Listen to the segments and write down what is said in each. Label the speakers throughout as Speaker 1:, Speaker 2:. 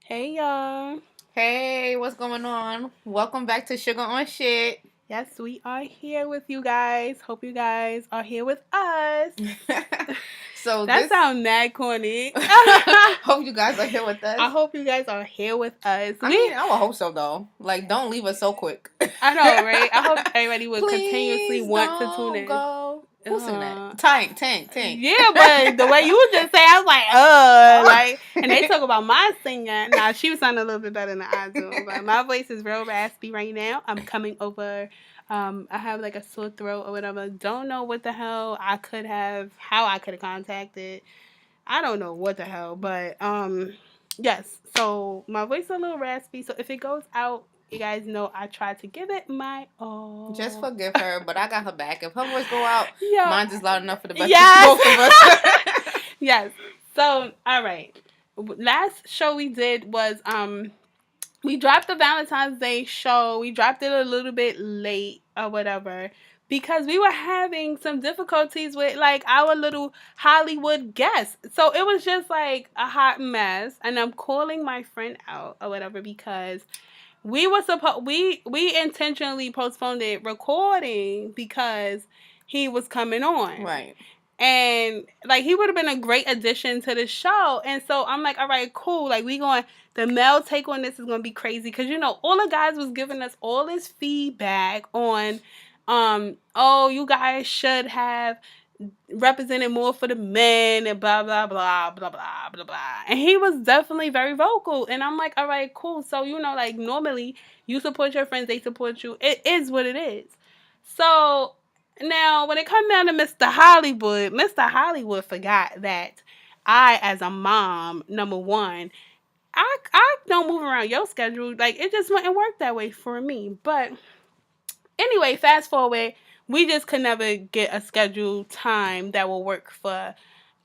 Speaker 1: Hey y'all.
Speaker 2: Hey, what's going on? Welcome back to Sugar on Shit.
Speaker 1: Yes, we are here with you guys. Hope you guys are here with us.
Speaker 2: So
Speaker 1: That
Speaker 2: this
Speaker 1: sounds mad corny. I
Speaker 2: hope you guys are here with us.
Speaker 1: hope you guys are here with us.
Speaker 2: I will hope so though. Like, don't leave us so quick.
Speaker 1: I know, right? I hope everybody would continuously
Speaker 2: Please
Speaker 1: want to tune
Speaker 2: don't
Speaker 1: in.
Speaker 2: go. Who's singing that? Tank.
Speaker 1: Yeah, but the way you was just saying, I was like, and they talk about my singing. Now, she was sounding a little bit better than I do, but my voice is real raspy right now. I'm coming over. I have like a sore throat or whatever. Don't know what the hell how I could have contacted. I don't know what the hell, but yes. So my voice is a little raspy. So if it goes out, you guys know I try to give it my all.
Speaker 2: Just forgive her, but I got her back. If her voice go out,
Speaker 1: Yeah.
Speaker 2: mine's is loud enough for the best
Speaker 1: Yes.
Speaker 2: of both of us.
Speaker 1: Yes. So, all right. Last show we did was we dropped the Valentine's Day show. We dropped it a little bit late or whatever because we were having some difficulties with like our little Hollywood guests. So it was just like a hot mess. And I'm calling my friend out or whatever because we intentionally postponed it recording because he was coming on.
Speaker 2: Right.
Speaker 1: And like he would have been a great addition to the show. And so I'm like, all right, cool. Like the male take on this is gonna be crazy because all the guys was giving us all this feedback on, oh, you guys should have represented more for the men and blah blah blah blah blah blah blah. And he was definitely very vocal. And I'm like, all right, cool. So like normally you support your friends, they support you. It is what it is. So now, when it comes down to Mr. Hollywood forgot that I, as a mom, number one, I don't move around your schedule. Like, it just wouldn't work that way for me. But anyway, fast forward, we just could never get a scheduled time that will work for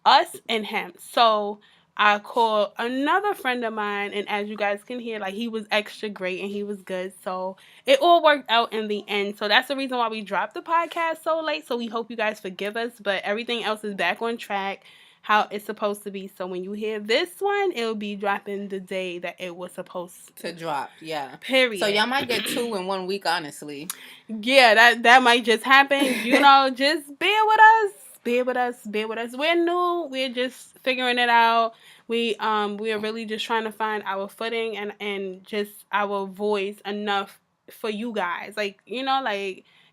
Speaker 1: us and him. So I called another friend of mine, and as you guys can hear, like he was extra great and he was good. So it all worked out in the end. So that's the reason why we dropped the podcast so late. So we hope you guys forgive us, but everything else is back on track how it's supposed to be. So when you hear this one, it'll be dropping the day that it was supposed
Speaker 2: to drop. Yeah.
Speaker 1: Period.
Speaker 2: So y'all might get 2 in 1 week, honestly.
Speaker 1: Yeah, that might just happen. Just bear with us. Bear with us. We're new. We're just figuring it out. We are really just trying to find our footing and just our voice enough for you guys. Like y'all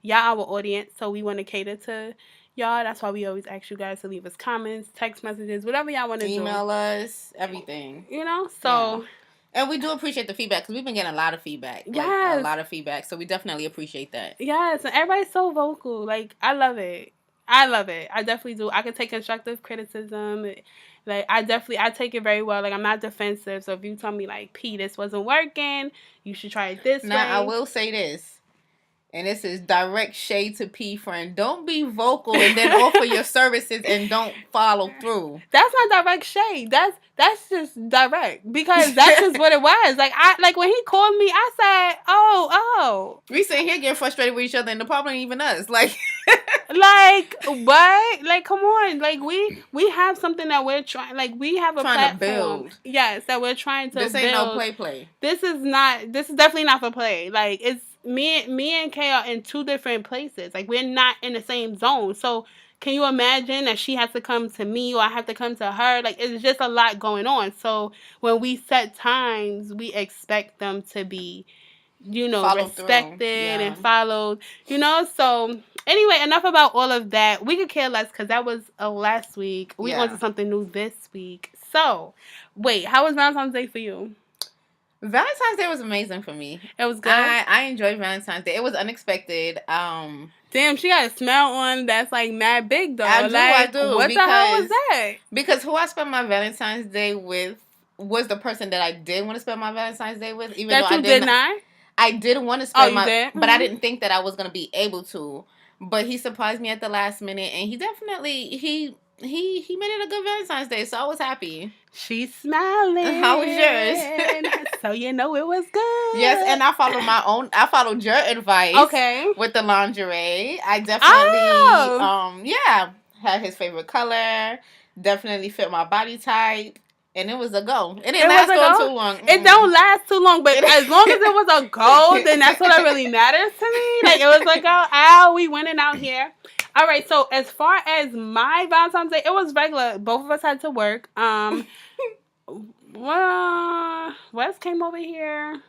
Speaker 1: our audience, so we want to cater to y'all. That's why we always ask you guys to leave us comments, text messages, whatever y'all want to do.
Speaker 2: Email us, everything.
Speaker 1: So.
Speaker 2: Yeah. And we do appreciate the feedback because we've been getting a lot of feedback.
Speaker 1: Yes.
Speaker 2: A lot of feedback. So we definitely appreciate that.
Speaker 1: Yes. And everybody's so vocal. Like, I love it. I definitely do. I can take constructive criticism. Like, I take it very well. Like, I'm not defensive. So if you tell me, like, P, this wasn't working, you should try it this way.
Speaker 2: Now, I will say this. And this is direct shade to P, friend. Don't be vocal and then offer your services and don't follow through.
Speaker 1: That's not direct shade. That's just direct because that's just what it was. Like when he called me, I said, "Oh."
Speaker 2: We sitting here getting frustrated with each other, and the problem ain't even us. Like
Speaker 1: what? Like, come on. Like we have something that we're trying. Like we have a platform.
Speaker 2: To build.
Speaker 1: Yes, that we're trying to.
Speaker 2: This ain't no play.
Speaker 1: This is definitely not for play. Like it's me and Kay are in two different places. Like we're not in the same zone. So can you imagine that she has to come to me or I have to come to her? Like it's just a lot going on. So when we set times, we expect them to be, respected and followed. So anyway, enough about all of that. We could care less because that was last week. We on to something new this week. So wait, how was Valentine's Day for you?
Speaker 2: Valentine's Day was amazing for me.
Speaker 1: It was good.
Speaker 2: I enjoyed Valentine's Day. It was unexpected.
Speaker 1: Damn, she got a smile on that's like mad big though.
Speaker 2: I do.
Speaker 1: What the hell was that?
Speaker 2: Because who I spent my Valentine's Day with was the person that I did want to spend my Valentine's Day with. Even
Speaker 1: that
Speaker 2: though
Speaker 1: you did not?
Speaker 2: I did want to spend
Speaker 1: but
Speaker 2: I didn't think that I was gonna be able to. But he surprised me at the last minute, and he definitely he made it a good Valentine's Day, so I was happy.
Speaker 1: She's smiling.
Speaker 2: How was yours?
Speaker 1: So it was good.
Speaker 2: Yes, and I followed your advice.
Speaker 1: Okay.
Speaker 2: With the lingerie. I definitely had his favorite color. Definitely fit my body type. And it was a go. It didn't
Speaker 1: It was
Speaker 2: last
Speaker 1: a
Speaker 2: on
Speaker 1: go.
Speaker 2: too long.
Speaker 1: It don't last too long, but as long as it was a go, then that's what really matters to me. Like it was like, we winning out here. All right, so as far as my Valentine's Day, it was regular. Both of us had to work. Well, Wes came over here.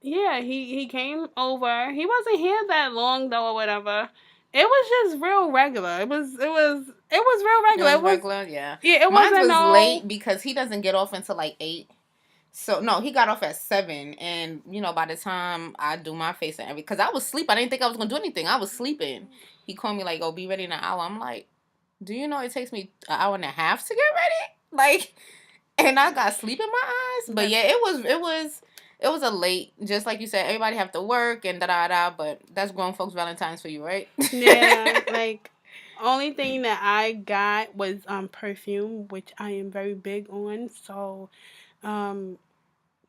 Speaker 1: Yeah, he came over. He wasn't here that long though, or whatever. It was just real regular. It was real
Speaker 2: It
Speaker 1: regular.
Speaker 2: was regular, yeah.
Speaker 1: Yeah. It
Speaker 2: Mine
Speaker 1: wasn't
Speaker 2: was
Speaker 1: no.
Speaker 2: late because he doesn't get off until like 8. So no, he got off at 7, and by the time I do my face and everything, because I was asleep, I didn't think I was gonna do anything. I was sleeping. He called me like, "Oh, be ready in an hour." I'm like, "Do you know it takes me an hour and a half to get ready?" Like, and I got sleep in my eyes. But yeah, it was a late. Just like you said, everybody have to work and da da da. But that's grown folks Valentine's for you, right?
Speaker 1: Yeah, like only thing that I got was perfume, which I am very big on. So um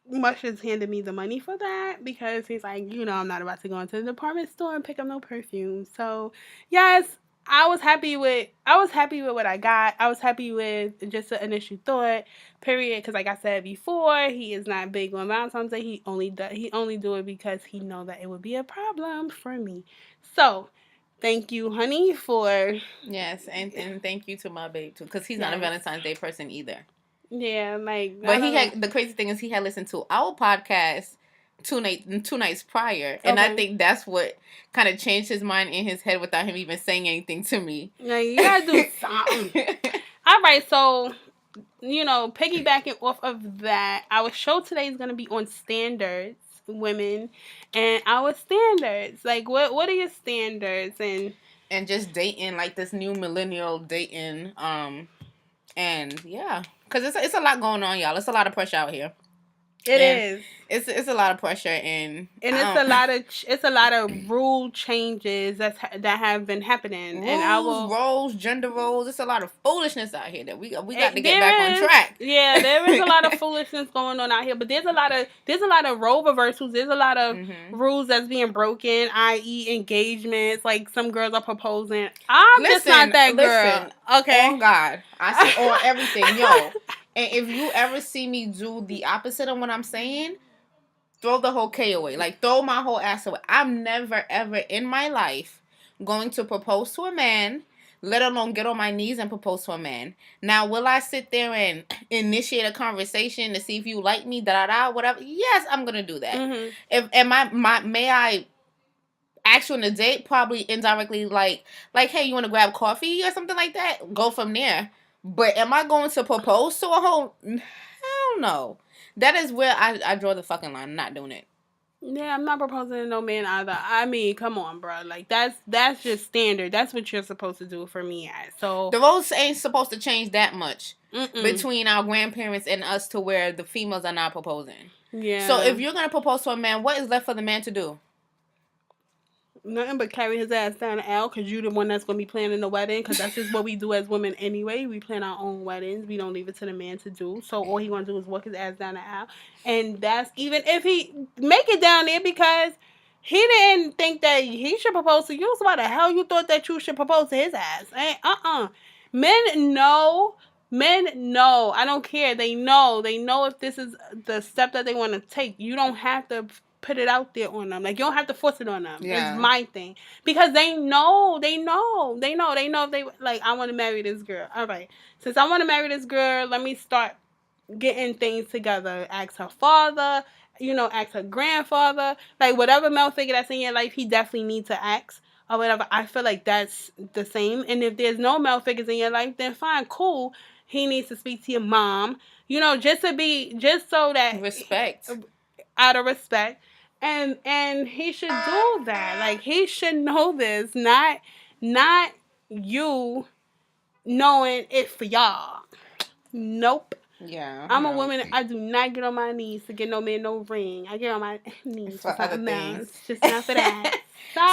Speaker 1: Mush has handed me the money for that because he's like, I'm not about to go into the department store and pick up no perfume. So yes, I was happy with what I got. I was happy with just the initial thought, period. Because like I said before, he is not big on Valentine's Day. He only do it because he know that it would be a problem for me. So thank you, honey, for
Speaker 2: Yes, and thank you to my babe too, because he's not a
Speaker 1: yes,
Speaker 2: Valentine's Day person either.
Speaker 1: yeah, like I
Speaker 2: But he
Speaker 1: don't know.
Speaker 2: had the crazy thing is he had listened to our podcast two nights prior, and I
Speaker 1: Okay,
Speaker 2: think that's what kind of changed his mind in his head without him even saying anything to me.
Speaker 1: like you gotta do something. All right, so piggybacking off of that, our show today is gonna be on standards, women, and our standards. Like, what are your standards?
Speaker 2: And just dating like this new millennial dating, and yeah, because it's a lot going on, y'all. It's a lot of pressure out here,
Speaker 1: It
Speaker 2: and
Speaker 1: is.
Speaker 2: it's a lot of pressure, and
Speaker 1: And it's
Speaker 2: I
Speaker 1: a
Speaker 2: don't.
Speaker 1: lot of rule changes that have been happening, and I
Speaker 2: Rules,
Speaker 1: will.
Speaker 2: roles, gender roles. It's a lot of foolishness out here that we got to get back on
Speaker 1: There is,
Speaker 2: track.
Speaker 1: yeah, there is a lot of foolishness going on out here, but there's a lot of role reversals. There's a lot of
Speaker 2: Mm-hmm.
Speaker 1: rules that's being broken, i.e., engagements. Like some girls are proposing. I'm just not
Speaker 2: Listen,
Speaker 1: that girl.
Speaker 2: listen. On
Speaker 1: Okay.
Speaker 2: God, I say on everything, yo. And if you ever see me do the opposite of what I'm saying, throw the whole K away. Like throw my whole ass away. I'm never ever in my life going to propose to a man, let alone get on my knees and propose to a man. Now, will I sit there and initiate a conversation to see if you like me, da da da, whatever? Yes, I'm gonna do that.
Speaker 1: Mhm.
Speaker 2: If am I may I ask you on a date, probably indirectly like hey, you want to grab coffee or something like that? Go from there. But am I going to propose to a whole? Hell no. That is where I draw the fucking line. I'm not doing it.
Speaker 1: Yeah, I'm not proposing to no man either. I mean, come on, bro. Like that's just standard. That's what you're supposed to do for me at. So,
Speaker 2: The roles ain't supposed to change that much
Speaker 1: mm-mm.
Speaker 2: between our grandparents and us to where the females are not proposing. So
Speaker 1: Yeah.
Speaker 2: if you're gonna propose to a man, what is left for the man to do?
Speaker 1: Nothing but carry his ass down the aisle because you the one that's going to be planning the wedding because that's just what we do as women anyway. We plan our own weddings. We don't leave it to the man to do. So all he going to do is walk his ass down the aisle. And that's even if he make it down there because he didn't think that he should propose to you. So why the hell you thought that you should propose to his ass? Ain't Men know. Men know. I don't care. They know. They know if this is the step that they want to take. You don't have to put it out there on them. Like you don't have to force it on them. It's
Speaker 2: Yeah.
Speaker 1: my thing because they know. If they like. I want to marry this girl. All right. Since I want to marry this girl, let me start getting things together. Ask her father. Ask her grandfather. Like whatever male figure that's in your life, he definitely needs to ask or whatever. I feel like that's the same. And if there's no male figures in your life, then fine, cool. He needs to speak to your mom. Just so that
Speaker 2: Respect.
Speaker 1: out of respect, and he should do that. Like he should know this, not you knowing it for y'all. Nope.
Speaker 2: Yeah.
Speaker 1: I'm a
Speaker 2: No.
Speaker 1: woman. I do not get on my knees to get no man no ring. I get on my knees for
Speaker 2: For other
Speaker 1: something
Speaker 2: things.
Speaker 1: else, just not for that.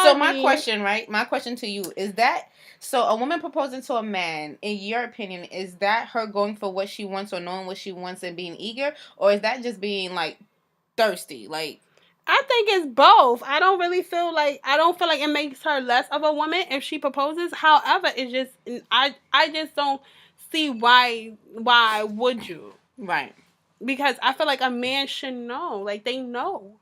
Speaker 2: So my
Speaker 1: Sorry.
Speaker 2: question, right? My question to you is that so a woman proposing to a man, in your opinion, is that her going for what she wants or knowing what she wants and being eager, or is that just being like thirsty? Like
Speaker 1: I think it's both. I don't feel like it makes her less of a woman if she proposes. However, it's just I just don't see why would you?
Speaker 2: Right.
Speaker 1: Because I feel like a man should know. Like, they know.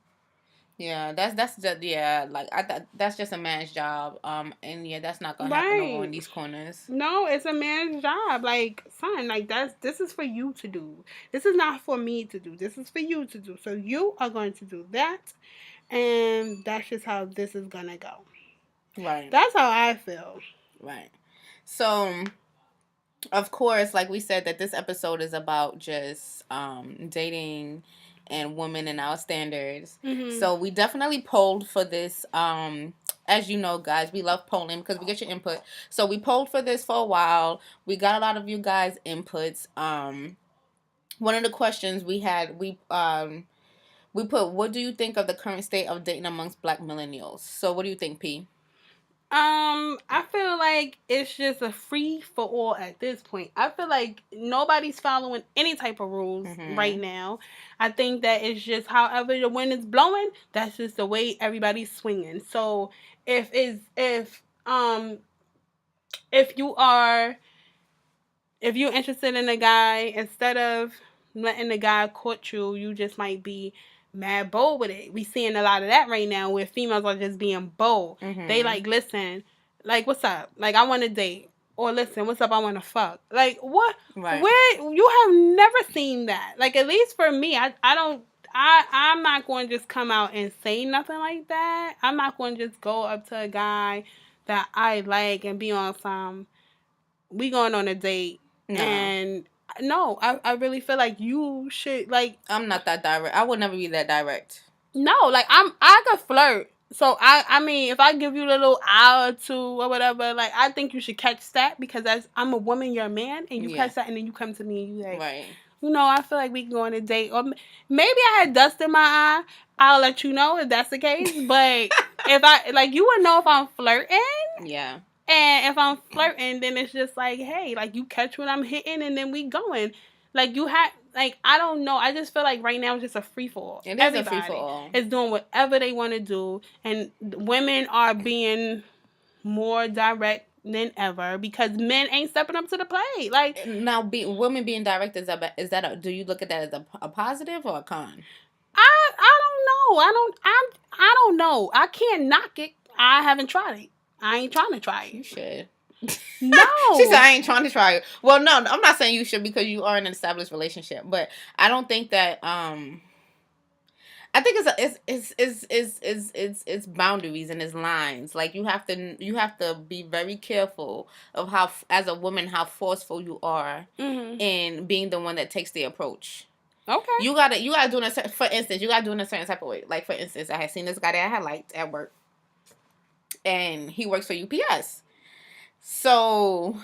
Speaker 2: Yeah, that's just like that's just a man's job. And yeah, that's not gonna happen over in
Speaker 1: Right.
Speaker 2: these corners.
Speaker 1: No, it's a man's job. Like, son, like this is for you to do. This is not for me to do. This is for you to do. So you are going to do that, and that's just how this is gonna go.
Speaker 2: Right.
Speaker 1: That's how I feel.
Speaker 2: Right. So, of course, like we said, that this episode is about just dating and women and our standards.
Speaker 1: Mm-hmm.
Speaker 2: So we definitely polled for this. As you know, guys, we love polling because we get your input. So we polled for this for a while. We got a lot of you guys' inputs. One of the questions we had, we put, what do you think of the current state of dating amongst Black millennials? So what do you think, P?
Speaker 1: I feel like it's just a free for all at this point. I feel like nobody's following any type of rules right now. I think that it's just however the wind is blowing, that's just the way everybody's swinging. So if it's if you are if you're interested in a guy, instead of letting the guy court you, you just might be mad bold with it. We seeing a lot of that right now where females are just being bold. They like, listen, like, what's up? Like, I want to date. Or listen, what's up? I want to fuck. Like, what?
Speaker 2: Right.
Speaker 1: Where you have never seen that. Like, at least for me, I don't. I'm not going to just come out and say nothing like that. I'm not going to just go up to a guy that I like and be on some, we going on a date.
Speaker 2: No.
Speaker 1: And no, I really feel like you should, like,
Speaker 2: I'm not that direct. I would never be that direct.
Speaker 1: no, like, I could flirt. So I mean, if I give you a little hour or two or whatever, like, I think you should catch that, because I'm a woman, you're a man, and you catch that, and then you come to me and you like,
Speaker 2: right.
Speaker 1: You know, I feel like we can go on a date, or maybe I had dust in my eye. I'll let you know if that's the case. But if I, like, you would know if I'm flirting.
Speaker 2: Yeah.
Speaker 1: And if I'm flirting, then it's just like, hey, like, you catch what I'm hitting, and then we going. Like, you have, like, I don't know. I just feel like right now it's just a free for all.
Speaker 2: It is a free for all.
Speaker 1: Is doing whatever they want to do, and women are being more direct than ever because men ain't stepping up to the plate. Like,
Speaker 2: now, women being direct, is that do you look at that as a positive or a con?
Speaker 1: I don't know. I don't know. I can't knock it. I haven't tried it. I ain't trying to try it.
Speaker 2: You should.
Speaker 1: No.
Speaker 2: She said, I ain't trying to try it. Well, no, I'm not saying you should, because you are in an established relationship. But I don't think that, I think it's boundaries and it's lines. Like, you have to be very careful of how, as a woman, how forceful you are in being the one that takes the approach.
Speaker 1: Okay.
Speaker 2: You gotta do it, for instance, you gotta do it in a certain type of way. Like, for instance, I had seen this guy that I had liked at work, and he works for UPS. So,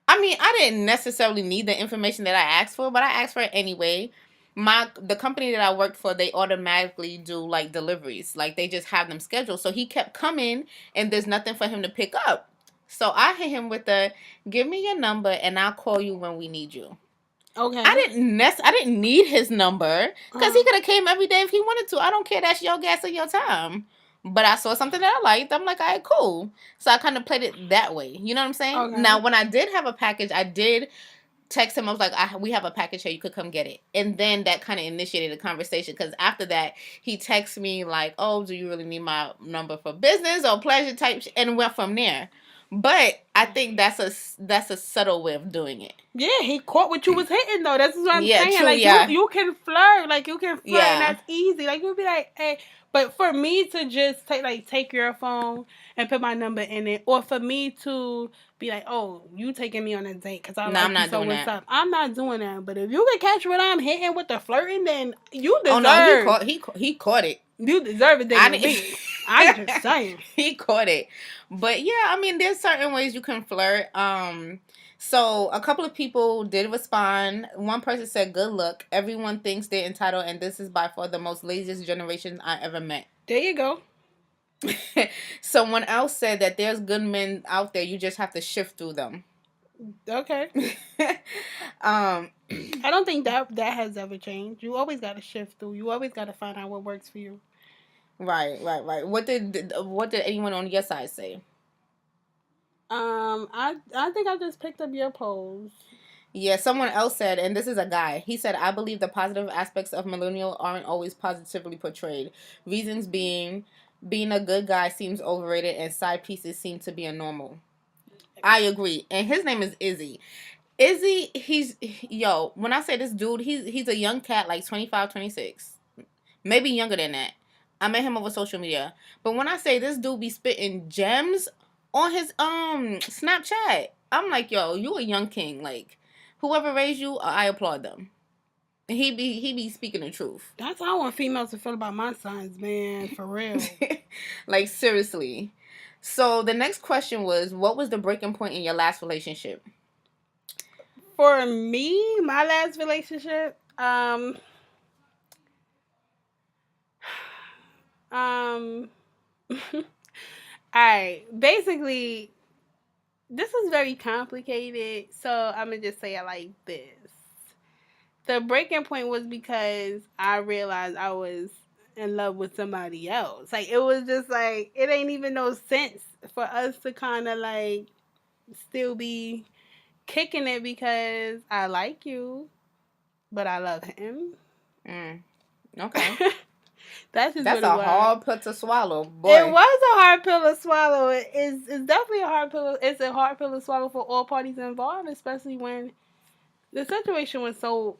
Speaker 2: I mean, I didn't necessarily need the information that I asked for, but I asked for it anyway. The company that I worked for, they automatically do, like, deliveries. Like, they just have them scheduled. So he kept coming, and there's nothing for him to pick up. So I hit him with give me your number, and I'll call you when we need you.
Speaker 1: Okay.
Speaker 2: I didn't need his number, because he could have came every day if he wanted to. I don't care. That's your gas or your time. But I saw something that I liked. I'm like, all right, cool. So I kind of played it that way. You know what I'm saying?
Speaker 1: Okay.
Speaker 2: Now, when I did have a package, I did text him. I was like, we have a package here. You could come get it. And then that kind of initiated a conversation, because after that, he texted me like, oh, do you really need my number for business or pleasure type? And went from there. But I think that's a subtle way of doing it.
Speaker 1: Yeah, he caught what you was hitting, though. That's what I'm saying.
Speaker 2: True,
Speaker 1: like, you can flirt. Like, you can flirt,
Speaker 2: Yeah.
Speaker 1: and that's easy. Like, you'll be like, hey. But for me to just take your phone and put my number in it, or for me to be like, oh, you taking me on a date because I like you, so what's up? I'm not doing that. But if you can catch what I'm hitting with the flirting, then you deserve.
Speaker 2: Oh no, he caught it.
Speaker 1: You deserve it. I'm just saying.
Speaker 2: He caught it. But yeah, I mean, there's certain ways you can flirt. So a couple of people did respond. One person said, good luck. Everyone thinks they're entitled, and this is by far the most laziest generation I ever met.
Speaker 1: There you go.
Speaker 2: Someone else said that there's good men out there. You just have to shift through them.
Speaker 1: Okay. I don't think that has ever changed. You always got to shift through. You always got to find out what works for you.
Speaker 2: Right. What did anyone on your side say?
Speaker 1: I think I just picked up your polls.
Speaker 2: Yeah, someone else said, and this is a guy, he said, I believe the positive aspects of millennial aren't always positively portrayed. Reasons being a good guy seems overrated and side pieces seem to be a normal. I agree. And his name is Izzy. Izzy, yo, when I say this dude, he's a young cat, like 25, 26, maybe younger than that. I met him over social media. But when I say this dude be spitting gems on his Snapchat, I'm like, yo, you a young king. Like, whoever raised you, I applaud them. He be speaking the truth.
Speaker 1: That's how I want females to feel about my sons, man. For real.
Speaker 2: Like, seriously. So the next question was, what was the breaking point in your last relationship?
Speaker 1: For me, my last relationship, um, alright. Basically, this is very complicated, so I'm gonna just say it like this. The breaking point was because I realized I was in love with somebody else. Like it was just like it ain't even no sense for us to kind of like still be kicking it because I like you, but I love him.
Speaker 2: Mm, okay.
Speaker 1: That's just
Speaker 2: That's
Speaker 1: what it
Speaker 2: a
Speaker 1: was.
Speaker 2: hard pill to swallow, boy.
Speaker 1: It was a hard pill to swallow. It's definitely a hard pill. It's a hard pill to swallow for all parties involved, especially when the situation was so.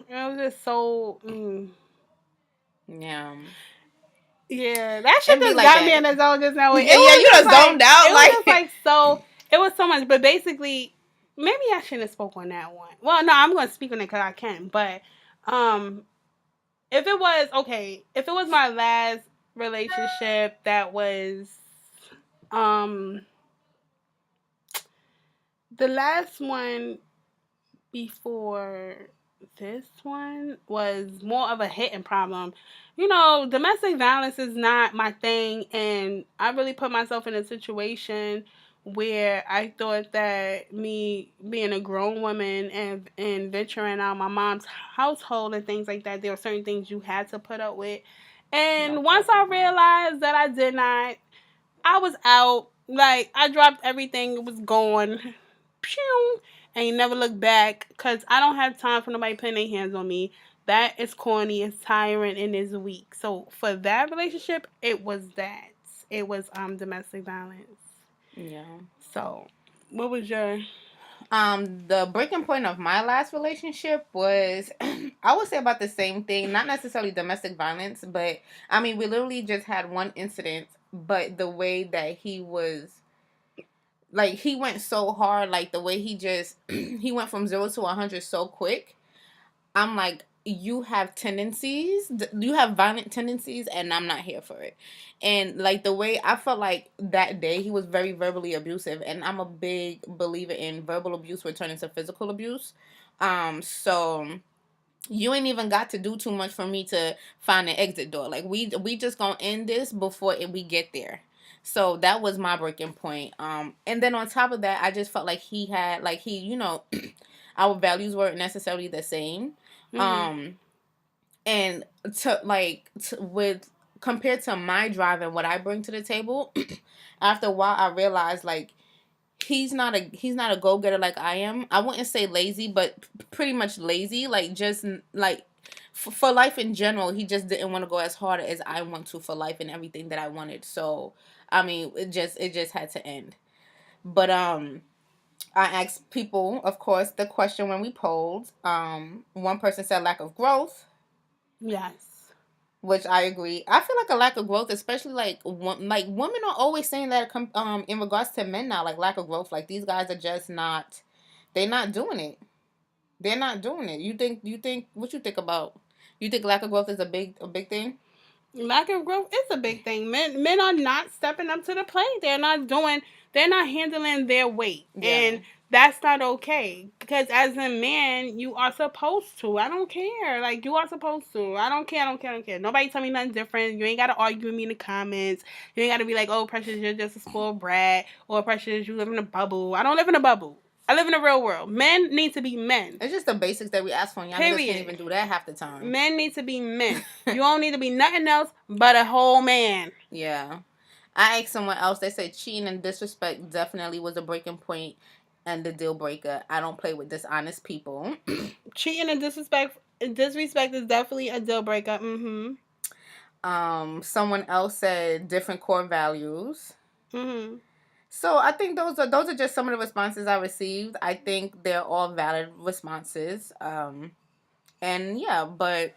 Speaker 1: It was just so.
Speaker 2: Yeah.
Speaker 1: Yeah, that shit
Speaker 2: And be
Speaker 1: just
Speaker 2: like
Speaker 1: got me
Speaker 2: that.
Speaker 1: in the zone just now.
Speaker 2: Yeah, you
Speaker 1: Just
Speaker 2: just zoned out.
Speaker 1: it was just like so. It was so much, but basically, maybe I shouldn't have spoke on that one. Well, no, I'm going to speak on it because I can. But um, if it was okay, if it was my last relationship, that was um the last one before this one was more of a hitting problem. You know, domestic violence is not my thing, and I really put myself in a situation where I thought that me being a grown woman and venturing out my mom's household and things like that, there were certain things you had to put up with. And once I realized that I did not, I was out. Like I dropped everything. It was gone. Pew. Ain't never looked back. Cause I don't have time for nobody putting their hands on me. That is corny. It's tiring and it's weak. So for that relationship, it was that. It was domestic violence.
Speaker 2: Yeah.
Speaker 1: So what was your
Speaker 2: The breaking point of my last relationship was I would say about the same thing, not necessarily domestic violence, but I mean we literally just had one incident, but the way that he was like he went so hard, like the way he just he went from 0 to 100 so quick. I'm like, you have tendencies, you have violent tendencies, and I'm not here for it. And like the way I felt like that day, he was very verbally abusive, and I'm a big believer in verbal abuse returning to physical abuse. So you ain't even got to do too much for me to find an exit door. Like we just gonna end this before we get there. So that was my breaking point. And then on top of that, I just felt like he had like our values weren't necessarily the same. Um, and with compared to my drive and what I bring to the table, after a while I realized like he's not a go getter like I am. I wouldn't say lazy, but pretty much lazy. Like just like for life in general, he just didn't want to go as hard as I want to for life and everything that I wanted. So I mean, it just had to end. But I asked people, of course, the question when we polled. One person said lack of growth.
Speaker 1: yes.
Speaker 2: Which I agree. I feel like a lack of growth, especially like women are always saying that in regards to men now, like lack of growth. Like these guys are just not, they're not doing it. They're not doing it. You think what you think about? You think lack of growth is a big thing?
Speaker 1: Lack of growth is a big thing. Men are not stepping up to the plate. They're not handling their weight.
Speaker 2: Yeah.
Speaker 1: And that's not okay. Because as a man, you are supposed to. I don't care. Like you are supposed to. I don't care. Nobody tell me nothing different. You ain't gotta argue with me in the comments. You ain't gotta be like, oh Precious, you're just a spoiled brat, or Precious, you live in a bubble. I don't live in a bubble. I live in the real world. Men need to be men.
Speaker 2: It's just the basics that we ask for. Y'all niggas can't even do that half the time.
Speaker 1: Men need to be men. You don't need to be nothing else but a whole man.
Speaker 2: Yeah. I asked someone else. They said cheating and disrespect definitely was a breaking point and the deal breaker. I don't play with dishonest people.
Speaker 1: Cheating and disrespect is definitely a deal breaker.
Speaker 2: Someone else said different core values.
Speaker 1: Mm-hmm.
Speaker 2: So I think those are just some of the responses I received. I think they're all valid responses. And yeah, but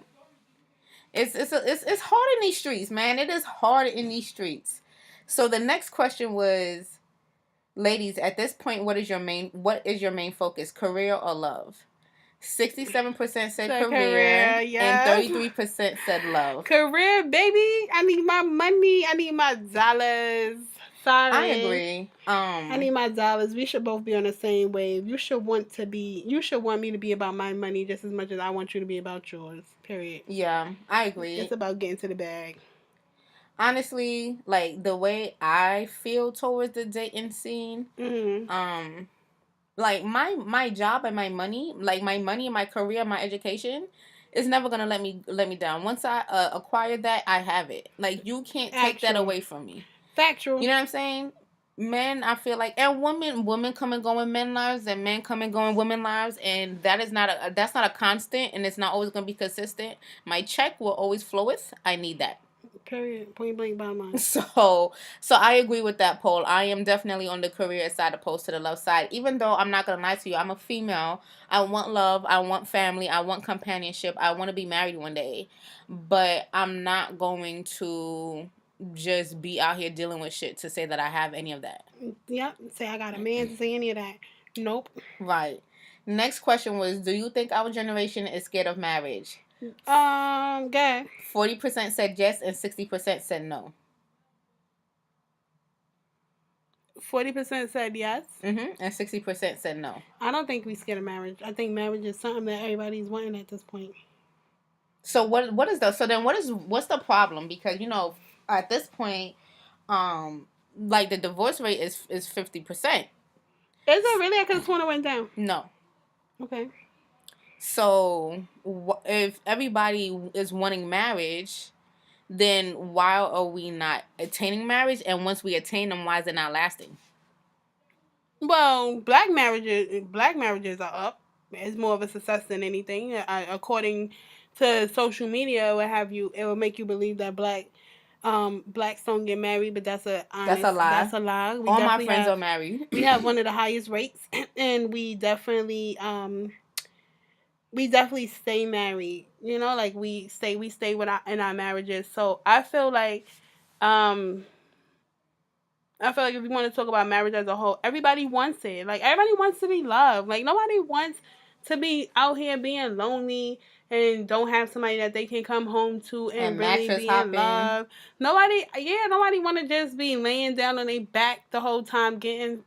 Speaker 2: it's hard in these streets, man. It is hard in these streets. So the next question was, ladies, at this point, what is your main focus, career or love? 67% said
Speaker 1: So
Speaker 2: career,
Speaker 1: career,
Speaker 2: and
Speaker 1: yes.
Speaker 2: 33% said love.
Speaker 1: Career, baby. I need my money. I need my dollars. Sorry.
Speaker 2: I agree.
Speaker 1: I need my dollars. We should both be on the same wave. You should want me to be about my money just as much as I want you to be about yours. Period.
Speaker 2: Yeah, I agree.
Speaker 1: It's about getting to the bag.
Speaker 2: Honestly, like the way I feel towards the dating scene, like my job and my money, like my money and my career, my education, is never gonna let me down. Once I acquire that, I have it. Like you can't take that away from me.
Speaker 1: Factual.
Speaker 2: You know what I'm saying? Men, I feel like, and women come and go in men lives, and men come and go in women lives, and that's not a constant, and it's not always gonna be consistent. My check will always floweth. I need that.
Speaker 1: Period. Point blank bottom line.
Speaker 2: So I agree with that poll. I am definitely on the career side opposed to the love side. Even though I'm not gonna lie to you, I'm a female. I want love. I want family. I want companionship. I want to be married one day, but I'm not going to just be out here dealing with shit to say that I have any of that.
Speaker 1: Yep. Say I got a man to say any of that. Nope.
Speaker 2: Right. Next question was, do you think our generation is scared of marriage?
Speaker 1: Good.
Speaker 2: 40% said yes and 60% said no.
Speaker 1: 40% said yes.
Speaker 2: And 60% said no.
Speaker 1: I don't think we scared of marriage. I think marriage is something that everybody's wanting at this point.
Speaker 2: So what's the problem? Because at this point, like the divorce rate is 50%.
Speaker 1: Is it really? I could have sworn it went down.
Speaker 2: No.
Speaker 1: Okay.
Speaker 2: So if everybody is wanting marriage, then why are we not attaining marriage? And once we attain them, why is it not lasting?
Speaker 1: Well, black marriages are up. It's more of a success than anything. According to social media, it will make you believe that blacks don't get married, but that's a lie. That's a lie.
Speaker 2: All my friends are married.
Speaker 1: We have one of the highest rates, and we definitely stay married. Like we stay in our marriages. So I feel like if we want to talk about marriage as a whole, everybody wants it. Like everybody wants to be loved. Like nobody wants to be out here being lonely and don't have somebody that they can come home to and really be in love. Nobody want to just be laying down on their back the whole time getting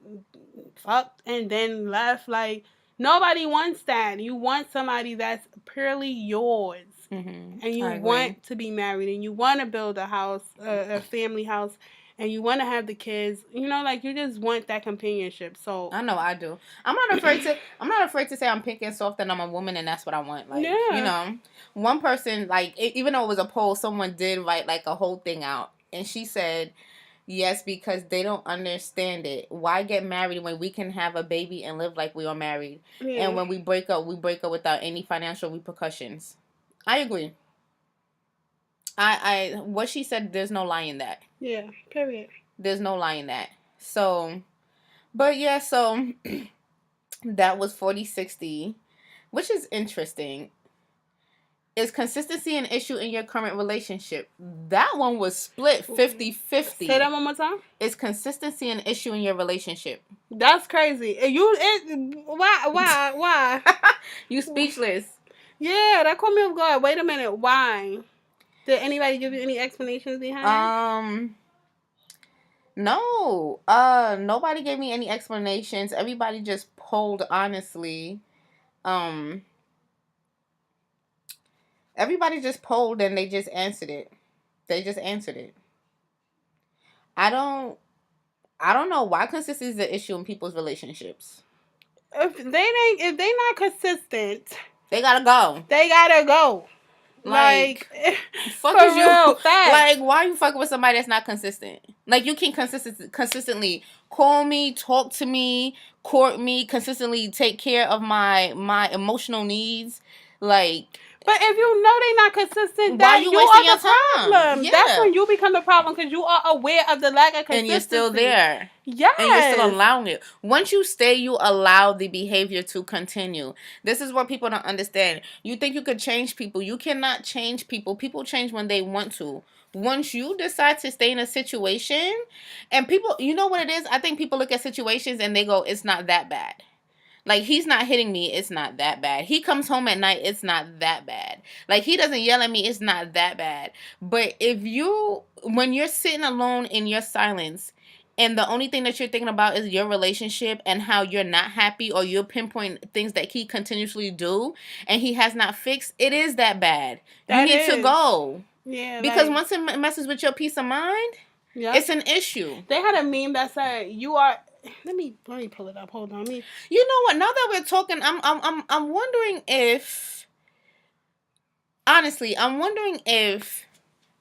Speaker 1: fucked and then left. Like nobody wants that. You want somebody that's purely yours. And you want to be married and you want to build a house, a family house, and you want to have the kids. Like you just want that companionship. So
Speaker 2: I know I do. I'm not afraid to say I'm pink and soft and I'm a woman and that's what I want. Like one person, like even though it was a poll, someone did write like a whole thing out, and she said, yes, because they don't understand it. Why get married when we can have a baby and live like we are married? Yeah. And when we break up without any financial repercussions. I agree. What she said, there's no lie in that.
Speaker 1: Yeah, period.
Speaker 2: There's no lie in that. So, but yeah, so that was 40-60, which is interesting. Is consistency an issue in your current relationship? That one was split 50-50.
Speaker 1: Say that one more time.
Speaker 2: Is consistency an issue in your relationship?
Speaker 1: That's crazy. Why?
Speaker 2: You speechless.
Speaker 1: Yeah, that caught me off guard. Wait a minute. Why? Did anybody give you any explanations behind it?
Speaker 2: No. Nobody gave me any explanations. Everybody just polled honestly. Everybody just polled and they just answered it. I don't know why consistency is an issue in people's relationships.
Speaker 1: If they not consistent,
Speaker 2: they gotta go.
Speaker 1: Like,
Speaker 2: fuck
Speaker 1: for
Speaker 2: is you?
Speaker 1: real, facts.
Speaker 2: Like, why are you fucking with somebody that's not consistent? Like, you can consistently call me, talk to me, court me, consistently take care of my emotional needs. Like,
Speaker 1: but if you know they're not consistent,
Speaker 2: why
Speaker 1: then
Speaker 2: you
Speaker 1: you
Speaker 2: wasting
Speaker 1: are
Speaker 2: your
Speaker 1: the
Speaker 2: time?
Speaker 1: problem.
Speaker 2: Yeah.
Speaker 1: That's when you become the problem because you are aware of the lack of consistency.
Speaker 2: And you're still there.
Speaker 1: Yes.
Speaker 2: And you're still allowing it. Once you stay, you allow the behavior to continue. This is what people don't understand. You think you could change people. You cannot change people. People change when they want to. Once you decide to stay in a situation, and people, you know what it is? I think people look at situations and they go, it's not that bad. Like, he's not hitting me, it's not that bad. He comes home at night, it's not that bad. Like, he doesn't yell at me, it's not that bad. But when you're sitting alone in your silence, and the only thing that you're thinking about is your relationship and how you're not happy, or you pinpoint things that he continuously do and he has not fixed, it is that bad. You need to go.
Speaker 1: Yeah.
Speaker 2: Because once it messes with your peace of mind, it's an issue.
Speaker 1: They had a meme that said, you are... Let me pull it up. Hold on.
Speaker 2: You know what? Now that we're talking, I'm wondering if, honestly, I'm wondering if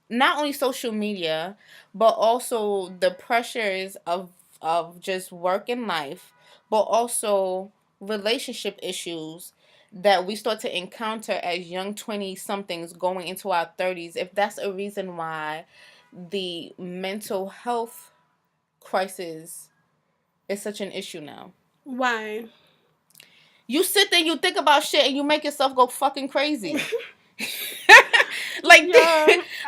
Speaker 2: not only social media, but also the pressures of just work and life, but also relationship issues that we start to encounter as young 20 somethings going into our 30s, if that's a reason why the mental health crisis is such an issue now.
Speaker 1: Why?
Speaker 2: You sit there, you think about shit, and you make yourself go fucking crazy. Like,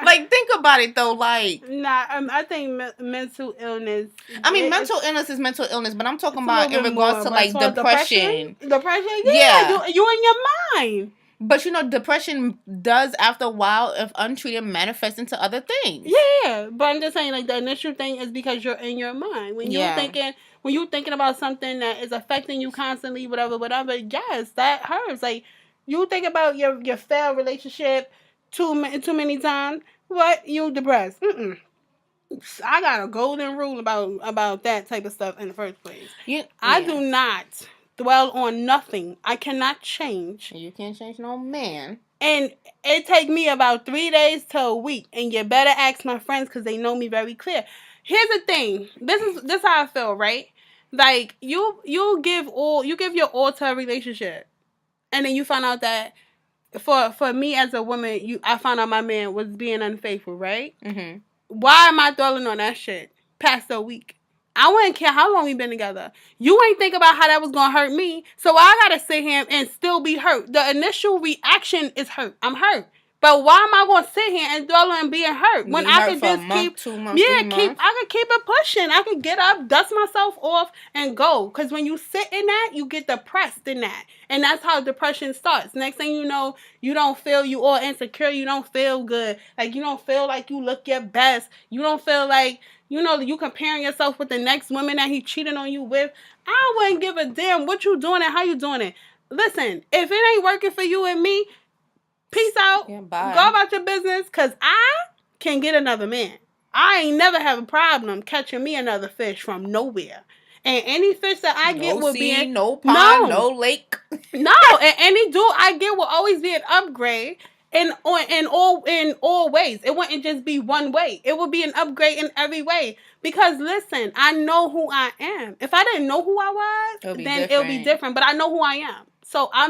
Speaker 2: like, think about it though. Like,
Speaker 1: nah, I think mental illness.
Speaker 2: I mean, mental illness is mental illness, but I'm talking about in regards
Speaker 1: more,
Speaker 2: to like depression.
Speaker 1: Depression, yeah. You in your mind.
Speaker 2: But you know, depression does, after a while, if untreated, manifest into other things.
Speaker 1: Yeah, but I'm just saying, like, the initial thing is because you're in your mind. When you're thinking about something that is affecting you constantly, whatever, yes, that hurts. Like, you think about your failed relationship too many times, what? You depressed. I got a golden rule about that type of stuff in the first place. I do not dwell on nothing I cannot change.
Speaker 2: You can't change no man.
Speaker 1: And it take me about 3 days to a week. And you better ask my friends because they know me very clear. Here's the thing. This how I feel, right? Like, you give your all to a relationship. And then you find out that for me as a woman, I found out my man was being unfaithful, right? Mm-hmm. Why am I dwelling on that shit past a week? I wouldn't care how long we been together. You ain't think about how that was gonna hurt me, so I gotta sit here and still be hurt. The initial reaction is hurt. I'm hurt. But why am I gonna sit here and dwell on being hurt when I could just keep 2 months, 3 months. I could keep it pushing. I could get up, dust myself off, and go. Because when you sit in that, you get depressed in that, and that's how depression starts. Next thing you know, you don't feel, you all insecure. You don't feel good. Like, you don't feel like you look your best. You don't feel like, you comparing yourself with the next woman that he cheated on you with. I wouldn't give a damn what you doing and how you doing it. Listen, if it ain't working for you and me, peace out. Yeah, bye. Go about your business, because I can get another man. I ain't never have a problem catching me another fish from nowhere. And any fish that I get will be
Speaker 2: no pond, no lake.
Speaker 1: No, and any dude I get will always be an upgrade in all ways. It wouldn't just be one way. It would be an upgrade in every way. Because listen, I know who I am. If I didn't know who I was, it'll be different. But I know who I am. So I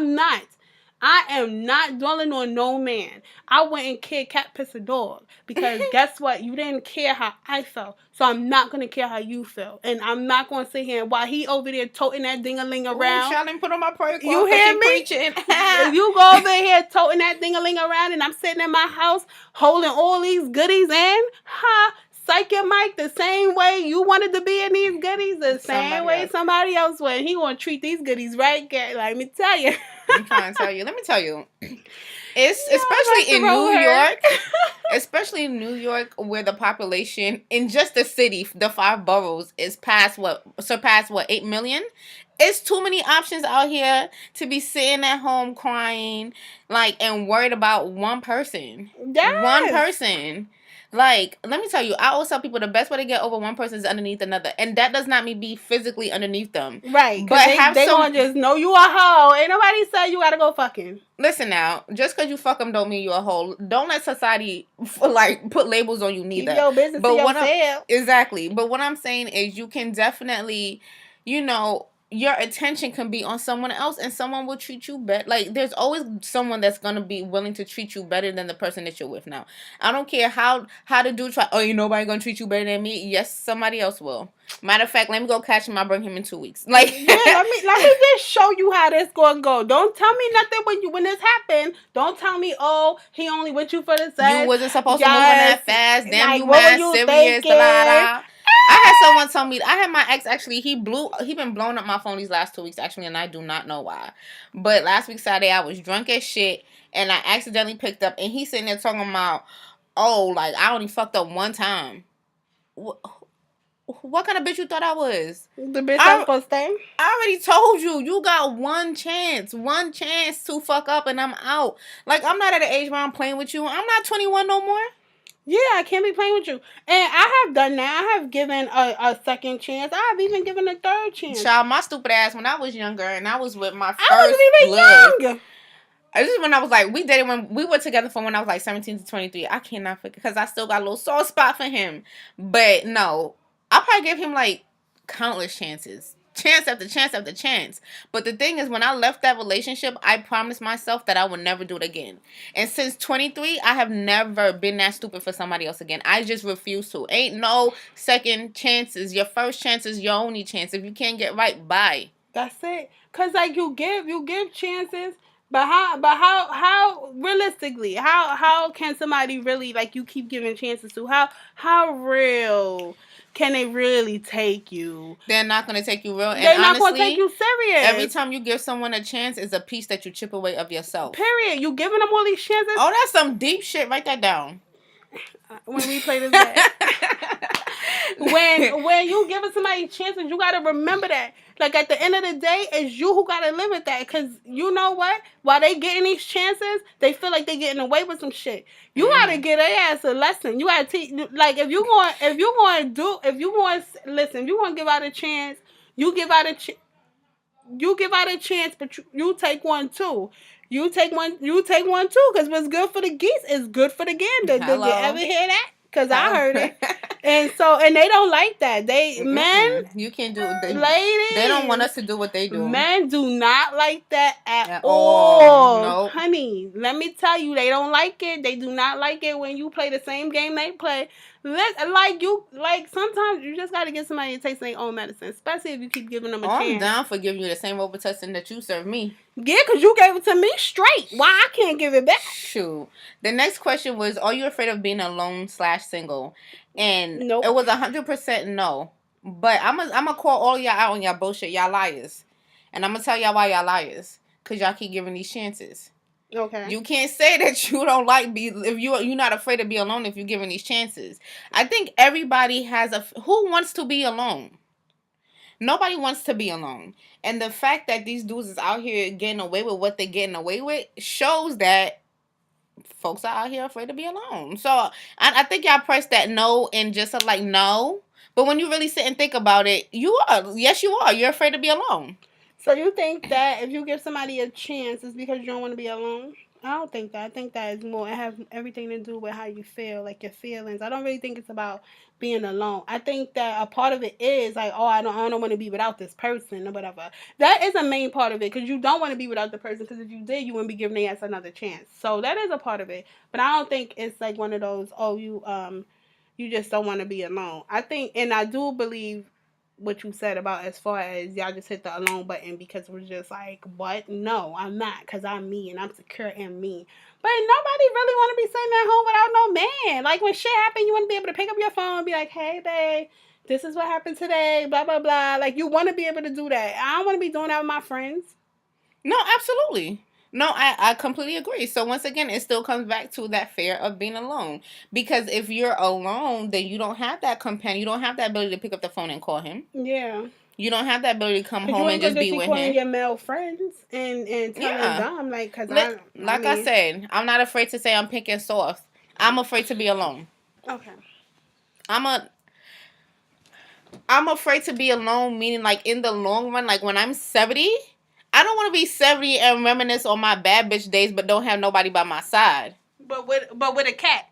Speaker 1: am not dwelling on no man. I wouldn't care cat piss a dog. Because guess what? You didn't care how I felt. So I'm not going to care how you feel. And I'm not going to sit here while he over there toting that ding-a-ling around.
Speaker 2: Ooh, put on my prayer
Speaker 1: you hear me? You go over here toting that ding-a-ling around and I'm sitting in my house holding all these goodies in. Psych your mic the same way you wanted to be in these goodies, the same way somebody else would. He going to treat these goodies right, let me tell you.
Speaker 2: I'm trying to tell you. Let me tell you. It's especially in New York. Especially in New York, where the population in just the city, the 5 boroughs, is surpassed 8 million. It's too many options out here to be sitting at home crying, and worried about one person. Yes. One person. Like, let me tell you, I always tell people the best way to get over one person is underneath another. And that does not mean be physically underneath them.
Speaker 1: Right,
Speaker 2: But
Speaker 1: because
Speaker 2: have
Speaker 1: they
Speaker 2: some...
Speaker 1: gonna just know you a hoe. Ain't nobody say you gotta go fucking.
Speaker 2: Listen now, just because you fuck them don't mean you a hoe. Don't let society, like, put labels on you neither.
Speaker 1: Keep your business to yourself.
Speaker 2: Exactly. But what I'm saying is you can definitely, you know, your attention can be on someone else and someone will treat you better. Like, there's always someone that's going to be willing to treat you better than the person that you're with now. I don't care how the dude try, oh, you nobody going to treat you better than me. Yes, somebody else will. Matter of fact, let me go catch him. I'll bring him in 2 weeks. Like,
Speaker 1: yeah, let me just show you how this gonna go. Don't tell me nothing when this happened. Don't tell me, oh, he only with you for the sex.
Speaker 2: You wasn't supposed to move on that fast. Damn, like, you mad serious.
Speaker 1: Thinking?
Speaker 2: I had someone tell me, I had my ex actually, he been blowing up my phone these last 2 weeks actually, and I do not know why. But last week Saturday I was drunk as shit and I accidentally picked up and he's sitting there talking about, oh, like I only fucked up one time. What kind of bitch you thought I was?
Speaker 1: The bitch I was supposed to stay?
Speaker 2: I already told you. You got one chance to fuck up and I'm out. Like, I'm not at an age where I'm playing with you. I'm not 21 no more.
Speaker 1: Yeah, I can't be playing with you. And I have done that. I have given a second chance. I have even given a third chance.
Speaker 2: Child, my stupid ass, when I was younger and I was with my first
Speaker 1: I wasn't even young.
Speaker 2: This is when I was like, we dated when we were together from when I was like 17 to 23. I cannot forget because I still got a little soft spot for him. But no, I probably gave him like countless chances. Chance after chance after chance. But the thing is, when I left that relationship, I promised myself that I would never do it again. And since 23, I have never been that stupid for somebody else again. I just refuse to. Ain't no second chances. Your first chance is your only chance. If you can't get right, bye.
Speaker 1: That's it. Cause like you give chances. But how realistically, how can somebody really, like, you keep giving chances to, how real can they really take you?
Speaker 2: They're not going to take you real.
Speaker 1: They're not going to take you serious.
Speaker 2: Every time you give someone a chance is a piece that you chip away of yourself.
Speaker 1: Period. You giving them all these chances.
Speaker 2: Oh, that's some deep shit. Write that down.
Speaker 1: When we play this back. when you giving somebody chances, you gotta remember that. Like, at the end of the day, it's you who gotta live with that. Cause you know what? While they getting these chances, they feel like they getting away with some shit. You gotta get their ass a lesson. You gotta teach. Like, if you want to give out a chance, you give out a chance, but you take one too. You take one too, because what's good for the geese is good for the gander. Did you ever hear that? Because I heard it. And they don't like that. Men,
Speaker 2: you can't do
Speaker 1: it. Ladies,
Speaker 2: they don't want us to do what they do.
Speaker 1: Men do not like that at all.
Speaker 2: Nope.
Speaker 1: Honey, let me tell you, they don't like it. They do not like it when you play the same game they play. Sometimes you just got to get somebody to taste their own medicine, especially if you keep giving them a chance.
Speaker 2: I'm down for giving you the same Robitussin that you serve me.
Speaker 1: Yeah, because you gave it to me straight. Why I can't give it back?
Speaker 2: Shoot. The next question was, are you afraid of being alone/single? And
Speaker 1: nope.
Speaker 2: It was 100% no. But I'm gonna call all y'all out on y'all bullshit. Y'all liars. And I'm gonna tell y'all why y'all liars. Because y'all keep giving these chances.
Speaker 1: Okay.
Speaker 2: You can't say that you don't like if you're not afraid to be alone if you're giving these chances. I think everybody has who wants to be alone? Nobody wants to be alone. And the fact that these dudes is out here getting away with what they're getting away with shows that folks are out here afraid to be alone. So I think y'all press that no and just like no. But when you really sit and think about it, you are. Yes, you are. You're afraid to be alone.
Speaker 1: So you think that if you give somebody a chance, it's because you don't want to be alone? I don't think that. I think that is more, it has everything to do with how you feel, like your feelings. I don't really think it's about being alone. I think that a part of it is like, oh, I don't want to be without this person or whatever. That is a main part of it, because you don't want to be without the person, because if you did, you wouldn't be giving their ass another chance. So that is a part of it. But I don't think it's like one of those, oh, you just don't want to be alone. I think, and I do believe what you said about as far as y'all just hit the alone button because it was just like, what? No, I'm not, because I'm me and I'm secure in me. But nobody really want to be sitting at home without no man. Like, when shit happen, you want to be able to pick up your phone and be like, hey, babe, this is what happened today, blah, blah, blah. Like, you want to be able to do that. I don't want to be doing that with my friends.
Speaker 2: No, absolutely. No, I completely agree. So once again, it still comes back to that fear of being alone. Because if you're alone, then you don't have that companion. You don't have that ability to pick up the phone and call him.
Speaker 1: Yeah.
Speaker 2: You don't have that ability to come home and just be with him.
Speaker 1: Calling your male friends and telling them, like, because
Speaker 2: I said, I'm not afraid to say I'm pink and soft. I'm afraid to be alone.
Speaker 1: Okay.
Speaker 2: I'm afraid to be alone, meaning like in the long run, like when I'm 70, I don't want to be 70 and reminisce on my bad bitch days, but don't have nobody by my side.
Speaker 1: But with a cat.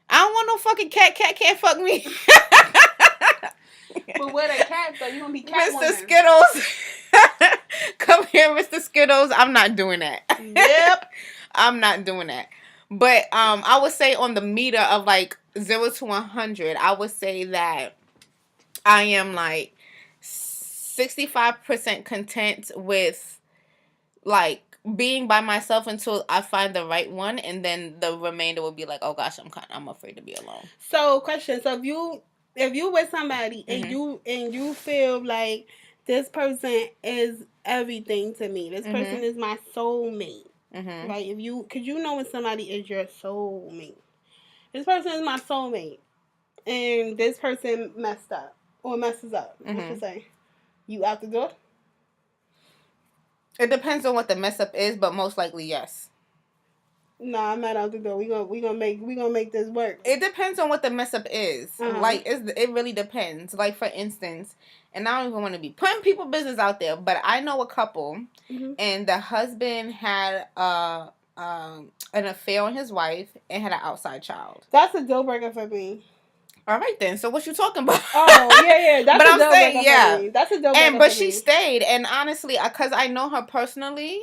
Speaker 2: I don't want no fucking cat. Cat can't fuck me.
Speaker 1: But with a cat, though, you gonna be cat
Speaker 2: Mr. Skittles. Come here, Mr. Skittles. I'm not doing that.
Speaker 1: Yep.
Speaker 2: I'm not doing that. But I would say on the meter of like 0 to 100, I would say that I am like 65% content with like being by myself until I find the right one, and then the remainder will be like, oh gosh, I'm afraid to be alone.
Speaker 1: So, question. So, if you with somebody and you feel like this person is everything to me, this person is my soulmate. Right? If you, cause you know when somebody is your soulmate. This person is my soulmate, and this person messed up or messes up. I should say, you out the door.
Speaker 2: It depends on what the mess up is, but most likely yes.
Speaker 1: Nah, I'm not out the door. We gonna make this work.
Speaker 2: It depends on what the mess up is. Like it really depends. Like for instance, and I don't even want to be putting people business out there, but I know a couple, and the husband had an affair on his wife and had an outside child.
Speaker 1: That's a deal breaker for me.
Speaker 2: All right then. So what you talking about?
Speaker 1: Oh yeah. That's
Speaker 2: but
Speaker 1: a
Speaker 2: I'm
Speaker 1: deal
Speaker 2: saying
Speaker 1: breaker for me. That's a deal breaker.
Speaker 2: But she stayed, and honestly, because I know her personally.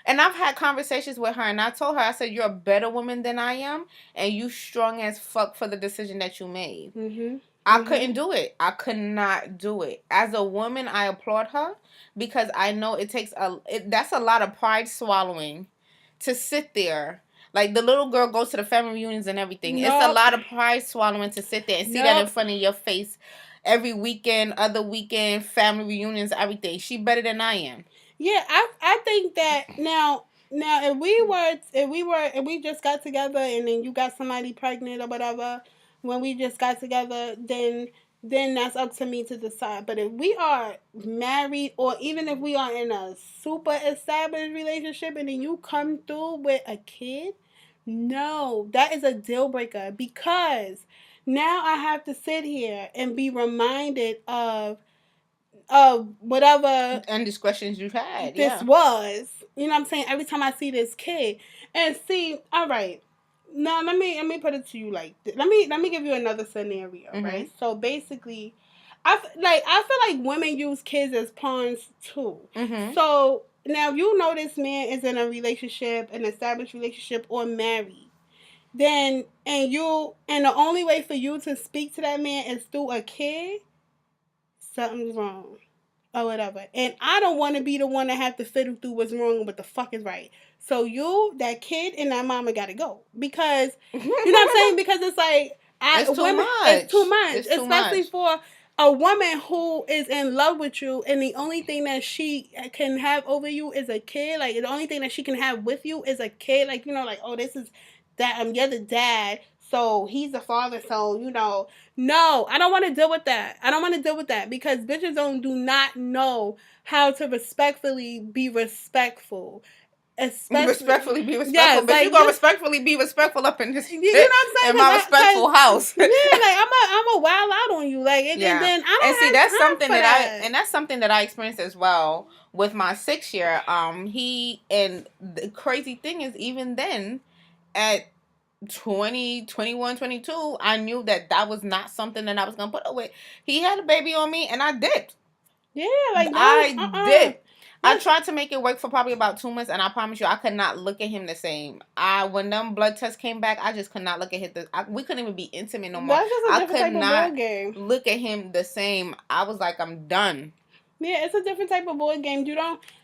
Speaker 2: And I've had conversations with her, and I told her, I said, you're a better woman than I am, and you strong as fuck for the decision that you made. I couldn't do it. I could not do it. As a woman, I applaud her, because I know it takes that's a lot of pride swallowing to sit there. Like, the little girl goes to the family reunions and everything. It's a lot of pride swallowing to sit there and see that in front of your face every weekend, other weekend, family reunions, everything. She better than I am.
Speaker 1: Yeah, I think that now if we just got together and then you got somebody pregnant or whatever, when we just got together, then that's up to me to decide. But if we are married, or even if we are in a super established relationship and then you come through with a kid, no, that is a deal breaker, because now I have to sit here and be reminded of whatever
Speaker 2: indiscretions you had.
Speaker 1: This was. You know what I'm saying? Every time I see this kid. And see, all right. Now let me put it to you like this. Let me give you another scenario, right? So basically, I feel like women use kids as pawns too. So now if you know this man is in a relationship, an established relationship, or married, then and the only way for you to speak to that man is through a kid, something's wrong. Or whatever. And I don't want to be the one that have to fiddle through what's wrong and what the fuck is right. So that kid, and that mama got to go. Because, you know what I'm saying? Because it's like,
Speaker 2: it's too much.
Speaker 1: It's too much. Especially for a woman who is in love with you, and the only thing that she can have over you is a kid. Like, the only thing that she can have with you is a kid. Like, like, oh, this is that, you're the dad, so he's the father, so, no, I don't want to deal with that. I don't want to deal with that, because bitches do not know how to respectfully be respectful.
Speaker 2: Respectfully be respectful, yes, but you gonna respectfully be respectful up in this, you know what I'm saying? In my respectful house.
Speaker 1: Yeah, like I'm a wild out on you, like, and then I don't. And see,
Speaker 2: that's something that's something that I experienced as well with my 6-year. He, and the crazy thing is, even then, at 20, 21, 22, I knew that was not something that I was gonna put up with. He had a baby on me, and I dipped.
Speaker 1: Yeah, like
Speaker 2: I dipped. I tried to make it work for probably about 2 months, and I promise you, I could not look at him the same. When them blood tests came back, I just could not look at him. We couldn't even be intimate no more. I could not look at him the same. I was like, I'm done.
Speaker 1: Yeah, it's a different type of board game.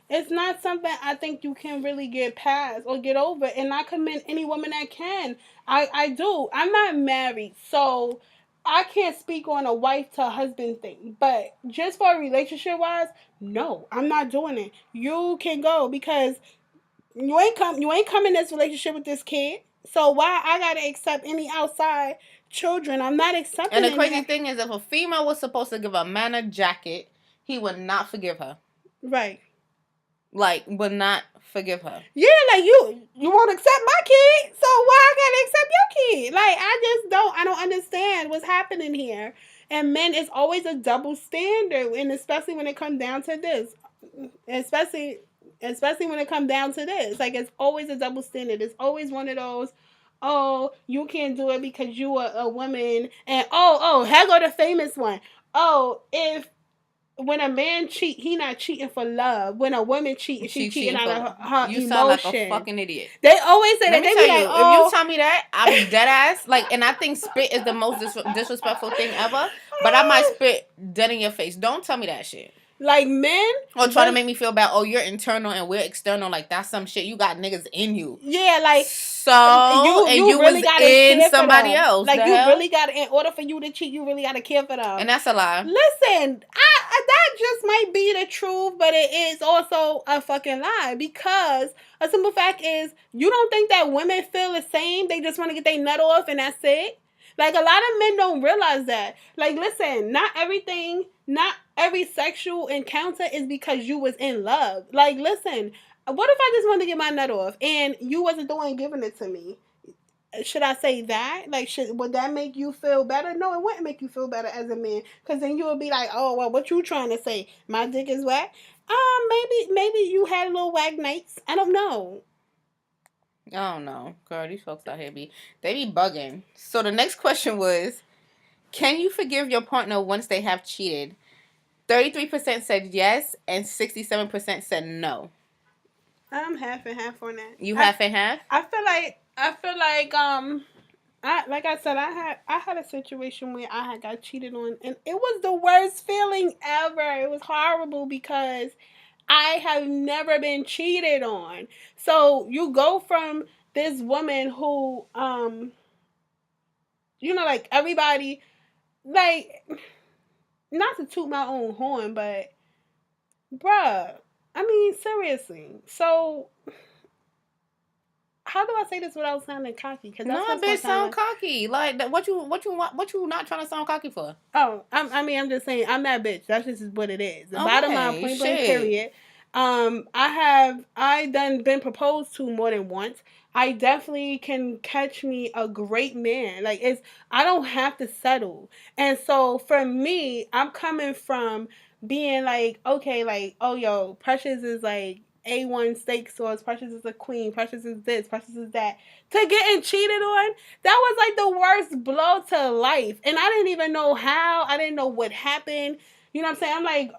Speaker 1: It's not something I think you can really get past or get over. And I commend any woman that can. I do. I'm not married, so I can't speak on a wife to husband thing. But just for a relationship wise, no, I'm not doing it. You can go, because you ain't come in this relationship with this kid. So why I gotta accept any outside children? I'm not accepting.
Speaker 2: And the crazy thing is, if a female was supposed to give a man a jacket, he would not forgive her.
Speaker 1: Right.
Speaker 2: like, will not forgive her.
Speaker 1: Yeah, like you won't accept my kid, so why I gotta accept your kid? Like I don't understand what's happening here. And men, it's always a double standard, and especially when it comes down to this, especially when it comes down to this, like it's always a double standard. It's always one of those. Oh, you can't do it because you are a woman, and here go the famous one. Oh, if when a man cheat, he not cheating for love. When a woman cheat, she cheating out of her
Speaker 2: you
Speaker 1: emotion.
Speaker 2: sound like a fucking idiot.
Speaker 1: They always say
Speaker 2: Let
Speaker 1: that.
Speaker 2: me
Speaker 1: They
Speaker 2: tell
Speaker 1: be like,
Speaker 2: you,
Speaker 1: oh.
Speaker 2: if you tell me that, I'll be dead ass. Like, and I think spit is the most disrespectful thing ever. But I might spit dead in your face. Don't tell me that shit.
Speaker 1: Like men,
Speaker 2: or try to make me feel bad. Oh, you're internal and we're external. Like that's some shit. You got niggas in you.
Speaker 1: Yeah, like
Speaker 2: so you really was in somebody else.
Speaker 1: Like you really got to, in order for you to cheat, you really got to care for them.
Speaker 2: And that's a lie.
Speaker 1: Listen, that just might be the truth, but it is also a fucking lie because a simple fact is you don't think that women feel the same. They just want to get their nut off and that's it. Like, a lot of men don't realize that. Like, listen, not every sexual encounter is because you was in love. Like, listen, what if I just wanted to get my nut off and you wasn't the one giving it to me? Should I say that? Like, would that make you feel better? No, it wouldn't make you feel better as a man. Because then you would be like, oh, well, what you trying to say? My dick is whack? Maybe you had a little whack nights. I don't know.
Speaker 2: I don't know. Girl, these folks out here they be bugging. So the next question was, can you forgive your partner once they have cheated? 33% said yes and 67% said no.
Speaker 1: I'm half and half on that.
Speaker 2: You half and half?
Speaker 1: I feel like like I said, I had a situation where I had got cheated on and it was the worst feeling ever. It was horrible because I have never been cheated on. So you go from this woman who, like everybody, like, not to toot my own horn, but, bruh, I mean, seriously. So, how do I say this without sounding cocky? Because
Speaker 2: no, bitch, sound cocky. Like what you not trying to sound cocky for? Oh,
Speaker 1: I'm just saying, I'm that bitch. That's just what it is. The bottom line, point blank, period. I done been proposed to more than once. I definitely can catch me a great man. Like I don't have to settle. And so for me, I'm coming from being like, okay, like, oh yo, Precious is like A1 steak sauce, Precious is a queen, Precious is this, Precious is that. To getting cheated on, that was like the worst blow to life. And I didn't even know how. I didn't know what happened. You know what I'm saying? I'm like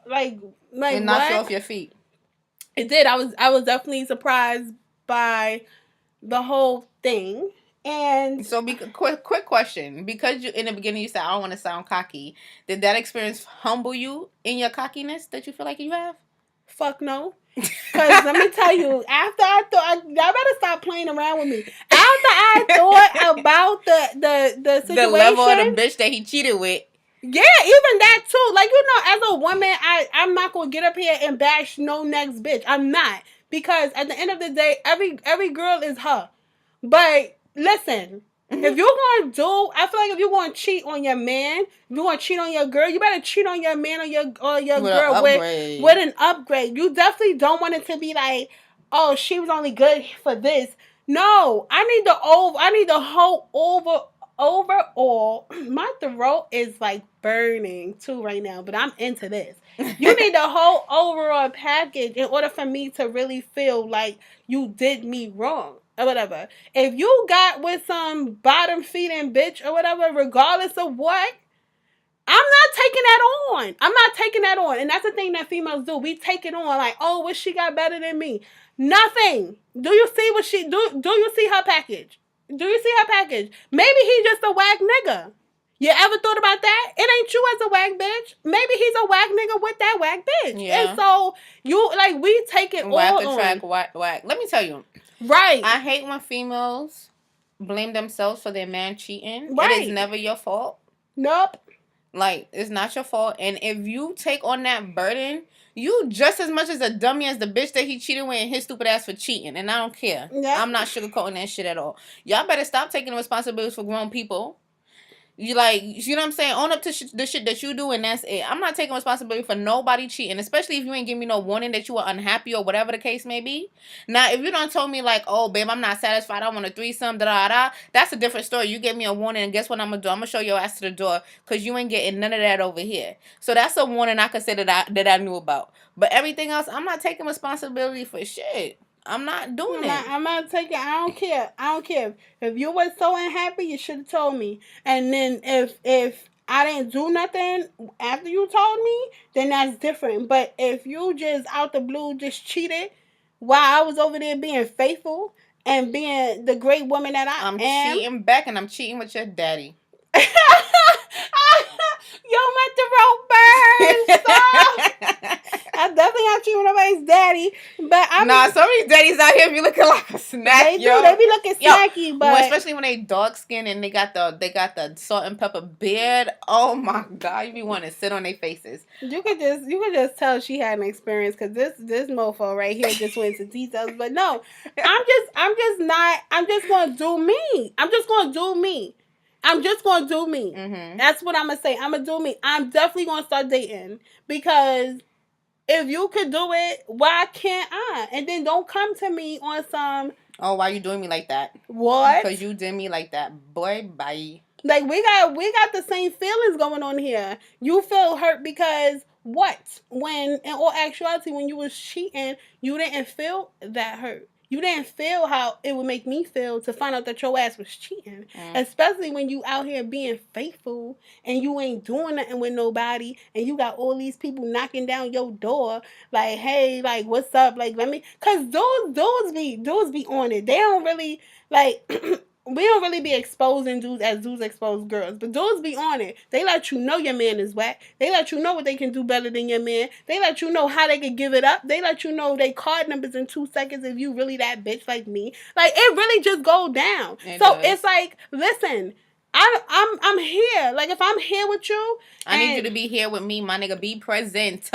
Speaker 2: it knocked you off your feet.
Speaker 1: It did. I was definitely surprised by the whole thing. And
Speaker 2: so, quick question. Because you in the beginning you said I don't want to sound cocky. Did that experience humble you in your cockiness that you feel like you have?
Speaker 1: Fuck no. Because let me tell you, after I thought, y'all better stop playing around with me. After I thought about the situation,
Speaker 2: the level of the bitch that he cheated with.
Speaker 1: Yeah, even that too. Like, as a woman, I'm not gonna get up here and bash no next bitch. I'm not, because at the end of the day, every girl is her. But listen, if you're gonna I feel like if you're gonna cheat on your man, if you're gonna cheat on your girl, you better cheat on your man or your girl with an upgrade. You definitely don't want it to be like, oh, she was only good for this. No, I need the whole overall. My throat is like burning too right now, but I'm into this. You need the whole overall package in order for me to really feel like you did me wrong or whatever. If you got with some bottom feeding bitch or whatever, regardless of what, I'm not taking that on. And that's the thing that females do. We take it on like, oh, what she got better than me? Nothing. Do you see what she do? Do you see her package? Do you see her package? Maybe he's just a whack nigga. You ever thought about that? It ain't you as a whack bitch. Maybe he's a whack nigga with that whack bitch. Yeah. And so we take it
Speaker 2: whack
Speaker 1: all
Speaker 2: the track, whack. Let me tell you.
Speaker 1: Right.
Speaker 2: I hate when females blame themselves for their man cheating. Right. It is never your fault.
Speaker 1: Nope.
Speaker 2: Like, it's not your fault. And if you take on that burden, you just as much as a dummy as the bitch that he cheated with and his stupid ass for cheating. And I don't care. Yep. I'm not sugarcoating that shit at all. Y'all better stop taking responsibilities for grown people. You like, you know what I'm saying? Own up to the shit that you do, and that's it. I'm not taking responsibility for nobody cheating, especially if you ain't give me no warning that you were unhappy or whatever the case may be. Now, if you don't told me like, oh, babe, I'm not satisfied, I want a threesome, da da da, that's a different story. You gave me a warning, and guess what I'm gonna do? I'm gonna show your ass to the door because you ain't getting none of that over here. So that's a warning I could say that I knew about. But everything else, I'm not taking responsibility for shit. I'm not doing it.
Speaker 1: I'm not taking. I don't care. I don't care. If you were so unhappy, you should have told me. And then if I didn't do nothing after you told me, then that's different. But if you just out the blue just cheated while I was over there being faithful and being the great woman that I
Speaker 2: I'm
Speaker 1: am,
Speaker 2: cheating back, and I'm cheating with your daddy.
Speaker 1: Yo, met the rope burn. Stop. I definitely not cheating with nobody's daddy, but I'm
Speaker 2: Nah, some of these daddies out here be looking like a snack.
Speaker 1: They do. They be looking snacky, but
Speaker 2: especially when they dark skin and they got the salt and pepper beard. Oh my god, you be wanting to sit on their faces.
Speaker 1: you could just tell she had an experience because this mofo right here just went into details. But no, I'm just gonna do me. I'm just gonna do me. I'm just gonna do me.
Speaker 2: Mm-hmm.
Speaker 1: That's what I'm gonna say. I'm gonna do me. I'm definitely gonna start dating because if you could do it, why can't I? And then don't come to me on some.
Speaker 2: Oh, why you doing me like that?
Speaker 1: What?
Speaker 2: Because you did me like that, boy. Bye.
Speaker 1: Like we got the same feelings going on here. You feel hurt because what? When in all actuality, when you was cheating, you didn't feel that hurt. You didn't feel how it would make me feel to find out that your ass was cheating. Especially when you out here being faithful and you ain't doing nothing with nobody and you got all these people knocking down your door like, hey, like what's up? Like let me cause dudes be on it. They don't really like we don't really be exposing dudes as dudes expose girls, but dudes be on it. They let you know your man is whack. They let you know what they can do better than your man. They let you know how they can give it up. They let you know they card numbers in 2 seconds if you really that bitch like me. Like it really just go down. It's like, listen, I'm here. Like if I'm here with you,
Speaker 2: I need you to be here with me, my nigga. Be present.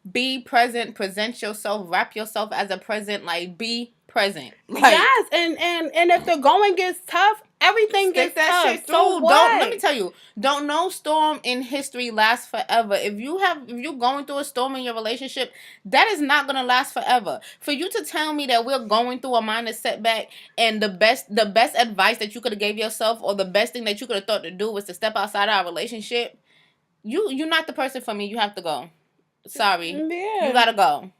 Speaker 2: Be present. Present yourself. Wrap yourself as a present. Like be present. Like,
Speaker 1: yes, and if the going gets tough, everything gets tough. Shit through. So what?
Speaker 2: Let me tell you, don't no storm in history last forever. If you're going through a storm in your relationship, that is not gonna last forever. For you to tell me that we're going through a minor setback and the best advice that you could have gave yourself or the best thing that you could have thought to do was to step outside our relationship, you're not the person for me. You have to go. Sorry. Yeah. You gotta go.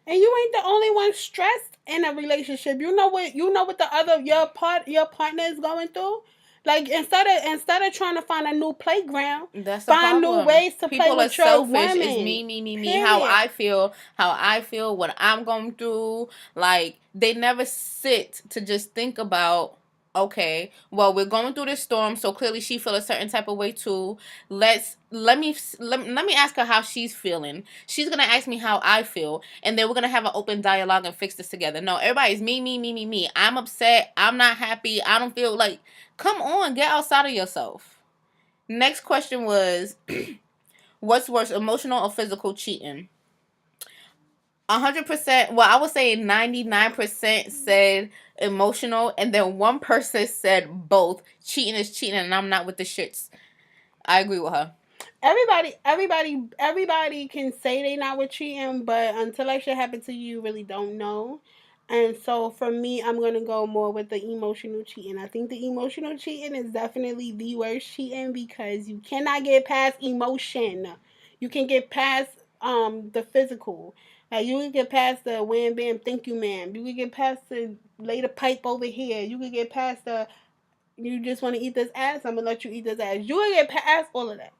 Speaker 1: And you ain't the only one stressed in a relationship. You know what the other your partner is going through? Like instead of trying to find a new playground, find new ways to play with your woman.
Speaker 2: It's me. How I feel, what I'm going through. Like they never sit to just think about, okay, well, we're going through this storm, so clearly she feel a certain type of way too. Let me ask her how she's feeling. She's gonna ask me how I feel, and then we're gonna have an open dialogue and fix this together. No, everybody's me. I'm upset. I'm not happy. I don't feel like. Come on, get outside of yourself. Next question was, what's worse, emotional or physical cheating? 100%. Well, I would say 99% said emotional, and then 1% said both. Cheating is cheating, and I'm not with the shits. I agree with her.
Speaker 1: Everybody can say they not with cheating, but until that shit happen to you, you really don't know. And so for me, I'm gonna go more with the emotional cheating. I think the emotional cheating is definitely the worst cheating because you cannot get past emotion. You can get past the physical. Like you can get past the wham bam thank you ma'am. You can get past the lay the pipe over here. You can get past the you just want to eat this ass. I'm gonna let you eat this ass. You can get past all of that.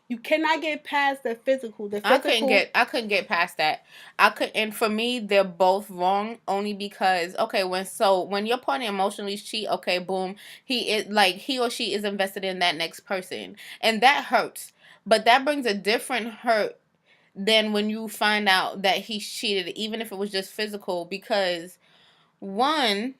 Speaker 1: You cannot get past the physical. I
Speaker 2: couldn't get past that. And for me, they're both wrong. Only because when your partner emotionally cheat, okay, boom, he or she is invested in that next person, and that hurts. But that brings a different hurt than when you find out that he cheated, even if it was just physical. Because one,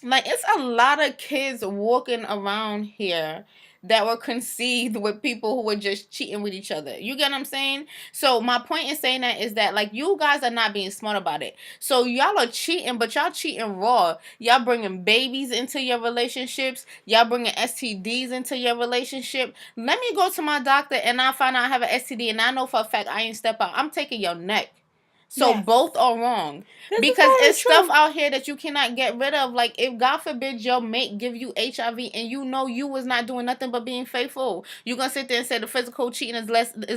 Speaker 2: like it's a lot of kids walking around here that were conceived with people who were just cheating with each other. You get what I'm saying? So my point in saying that is that, like, you guys are not being smart about it. So y'all are cheating, but y'all cheating raw. Y'all bringing babies into your relationships. Y'all bringing STDs into your relationship. Let me go to my doctor and I find out I have an STD and I know for a fact I ain't step out. I'm taking your neck. So
Speaker 1: Yes.
Speaker 2: both are wrong.
Speaker 1: This is
Speaker 2: Because
Speaker 1: very
Speaker 2: it's stuff
Speaker 1: true.
Speaker 2: out here that you cannot get rid of. Like, if God forbid your mate give you HIV and you know you was not doing nothing but being faithful, you gonna sit there and say the physical cheating is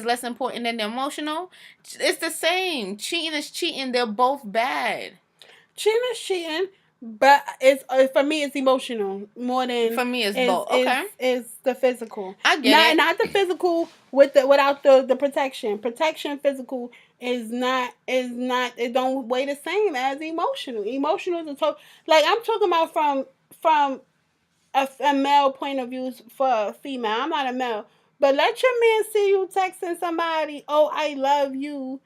Speaker 2: less important than the emotional? It's the same. Cheating is cheating. They're both bad.
Speaker 1: Cheating is cheating, but it's for me it's emotional more than
Speaker 2: For me, it's both. Okay,
Speaker 1: is the physical.
Speaker 2: I get it.
Speaker 1: Not the physical with the without the protection. Protection physical is not it don't weigh the same as emotional. Emotional is a total, like I'm talking about from a male point of view for a female. I'm not a male, but let your man see you texting somebody. Oh, I love you.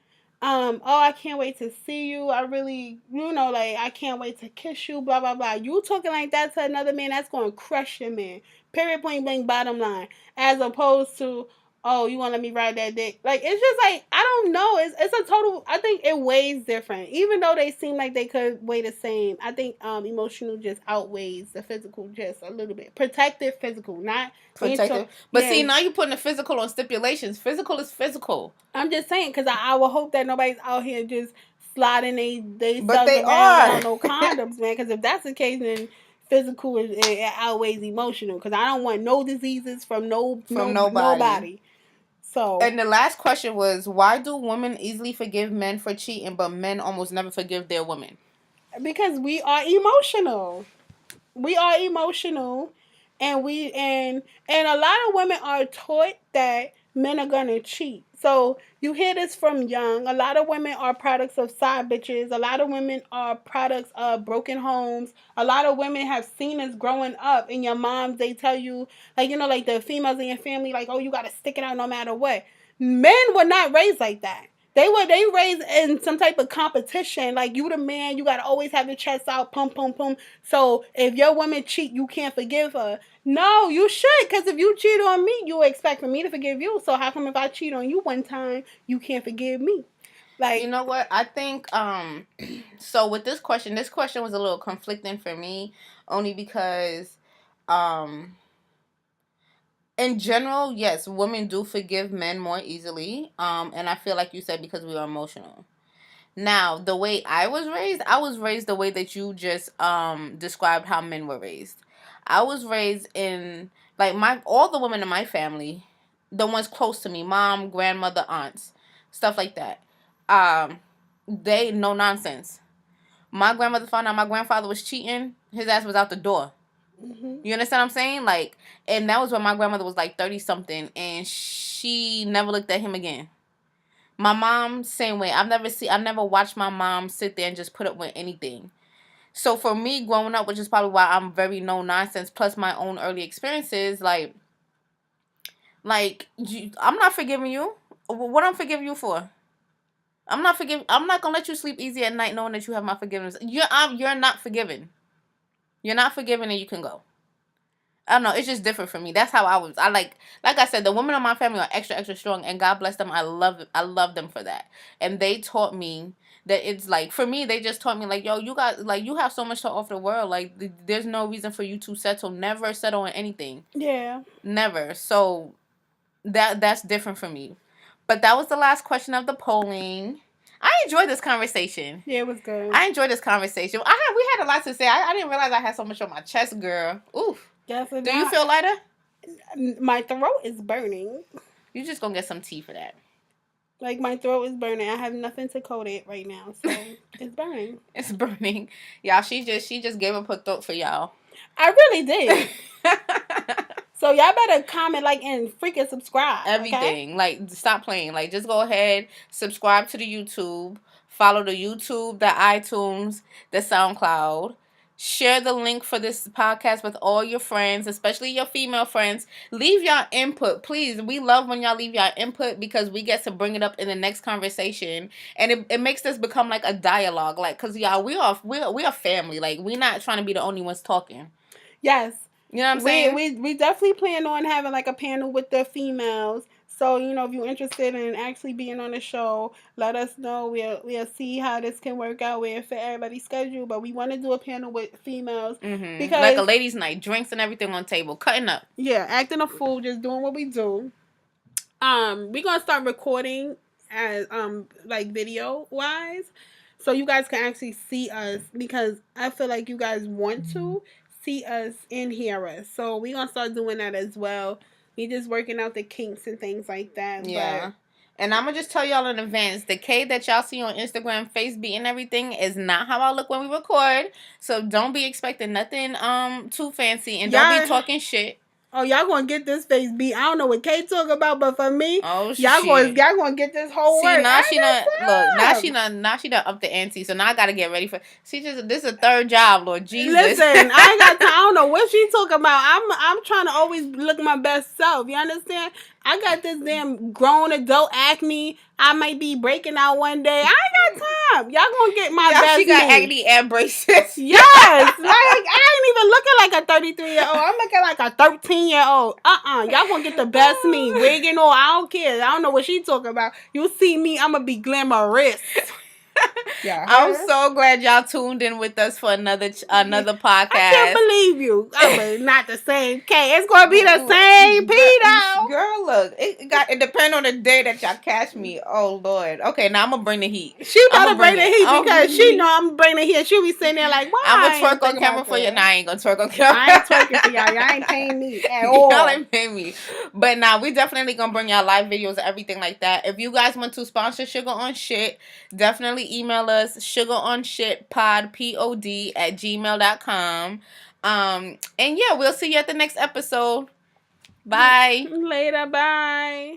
Speaker 1: Oh, I can't wait to see you. I really, like I can't wait to kiss you. Blah blah blah. You talking like that to another man, that's going to crush your man. Period. Point blank. Bottom line. As opposed to, oh, you want to let me ride that dick? Like, it's just like, I don't know. It's a total. I think it weighs different, even though they seem like they could weigh the same. I think emotional just outweighs the physical just a little bit. Protective physical, not
Speaker 2: Protective. But see,
Speaker 1: yeah.
Speaker 2: now you're putting the physical on stipulations. Physical is physical.
Speaker 1: I'm just saying, because I will hope that nobody's out here just sliding they
Speaker 2: But
Speaker 1: selves
Speaker 2: they
Speaker 1: around
Speaker 2: are.
Speaker 1: without no condoms, man. Because if that's the case, then physical it outweighs emotional. Because I don't want no diseases from
Speaker 2: From nobody.
Speaker 1: nobody. So,
Speaker 2: And the last question was, why do women easily forgive men for cheating, but men almost never forgive their women?
Speaker 1: because we are emotional. We are emotional, and a lot of women are taught that men are gonna cheat. So you hear this from young. A lot of women are products of side bitches. A lot of women are products of broken homes. A lot of women have seen us growing up, and your moms, they tell you, like, like the females in your family, like, oh, you gotta stick it out no matter what. Men were not raised like that. They raised in some type of competition. Like, you the man, you gotta always have your chest out, pum pum pum. So if your woman cheat, you can't forgive her. No, you should, because if you cheat on me, you expect for me to forgive you. So how come if I cheat on you one time, you can't forgive me? Like,
Speaker 2: You know what? I think so with this question was a little conflicting for me, only because um in general, yes, women do forgive men more easily. And I feel like you said because we are emotional. Now, the way I was raised the way that you just described how men were raised. I was raised in, like, my all the women in my family, the ones close to me, mom, grandmother, aunts, stuff like that. Um, they no nonsense. My grandmother found out my grandfather was cheating, his ass was out the door.
Speaker 1: mm-hmm.
Speaker 2: You understand what I'm saying? Like, and that was when my grandmother was like 30 something, and she never looked at him again. My mom, same way. I never watched my mom sit there and just put up with anything. So for me, growing up, which is probably why I'm very no nonsense, plus my own early experiences, I'm not forgiving you. What I'm forgiving you for? I'm not gonna let you sleep easy at night knowing that you have my forgiveness. You're not forgiven. You're not forgiven, and you can go. I don't know. It's just different for me. That's how I was. Like I said, the women in my family are extra, extra strong, and God bless them. I love them for that. And they taught me that it's like, for me, they just taught me, like, yo, you got, like, you have so much to offer the world. Like, there's no reason for you to settle. Never settle on anything.
Speaker 1: Yeah.
Speaker 2: Never. So that's different for me. But that was the last question of the polling. I enjoyed this conversation.
Speaker 1: Yeah, it was good.
Speaker 2: I enjoyed this conversation. We had a lot to say. I didn't realize I had so much on my chest, girl. Oof.
Speaker 1: Yes,
Speaker 2: Do you feel lighter?
Speaker 1: My throat is burning.
Speaker 2: You just gonna get some tea for that.
Speaker 1: Like, my throat is burning. I have nothing to coat it right now, so it's burning.
Speaker 2: It's burning, y'all. She just gave up her throat for y'all.
Speaker 1: I really did. So y'all better comment, like, and freaking subscribe.
Speaker 2: Everything.
Speaker 1: Okay?
Speaker 2: Like, stop playing. Like, just go ahead, subscribe to the YouTube, follow the YouTube, the iTunes, the SoundCloud. Share the link for this podcast with all your friends, especially your female friends. Leave y'all input, please. We love when y'all leave y'all input because we get to bring it up in the next conversation, and it makes this become like a dialogue. Like, cause y'all, we are family. Like, we're not trying to be the only ones talking.
Speaker 1: Yes.
Speaker 2: You know what I'm saying?
Speaker 1: We definitely plan on having like a panel with the females. So, you know, if you're interested in actually being on the show, let us know. We'll see how this can work out with for everybody's schedule. But we want to do a panel with females
Speaker 2: Like a
Speaker 1: because
Speaker 2: ladies' night, drinks and everything on table, cutting up.
Speaker 1: yeah, acting a fool, just doing what we do. We're gonna start recording as like video wise, so you guys can actually see us because I feel like you guys want to see us and hear us. So we're gonna start doing that as well. We just working out the kinks and things like that.
Speaker 2: Yeah. And I'm gonna just tell y'all in advance, the K that y'all see on Instagram, Facebook, and everything is not how I look when we record. So don't be expecting nothing too fancy, and don't be talking shit.
Speaker 1: Oh, y'all gonna get this face beat. I don't know what Kate talk about, but for me,
Speaker 2: y'all
Speaker 1: gonna get this whole
Speaker 2: See,
Speaker 1: work.
Speaker 2: now she done up the ante. So now I gotta get ready for. This is a third job, Lord Jesus.
Speaker 1: Listen, I ain't got time. I don't know what she talking about. I'm trying to always look my best self. You understand? I got this damn grown adult acne. I might be breaking out one day. I ain't got time. Y'all gonna get my best.
Speaker 2: She got acne and braces.
Speaker 1: Yes, like I ain't even looking like a 33-year-old. I'm looking like a 13-year-old. Y'all gonna get the best me. Wigging or I don't care. I don't know what she talking about. You see me, I'm gonna be glamorous.
Speaker 2: Yeah, I'm so glad y'all tuned in with us for another podcast. I
Speaker 1: can't believe you. Not the same K. It's gonna be the same P though.
Speaker 2: Girl, look, it depends on the day that y'all catch me. Oh Lord. Okay, now I'm gonna bring the heat.
Speaker 1: She better bring the heat because she know I'm gonna bring the heat. She'll be sitting there like, why?
Speaker 2: I'm gonna twerk on camera for you. Nah, I ain't gonna twerk on camera.
Speaker 1: I ain't twerking for y'all. Y'all ain't paying me at all.
Speaker 2: Y'all ain't paying me. But nah, we definitely gonna bring y'all live videos and everything like that. If you guys want to sponsor Sugar on Shit, definitely email us sugaronshitpod pod@gmail.com. And yeah, we'll see you at the next episode. Bye.
Speaker 1: Later, bye.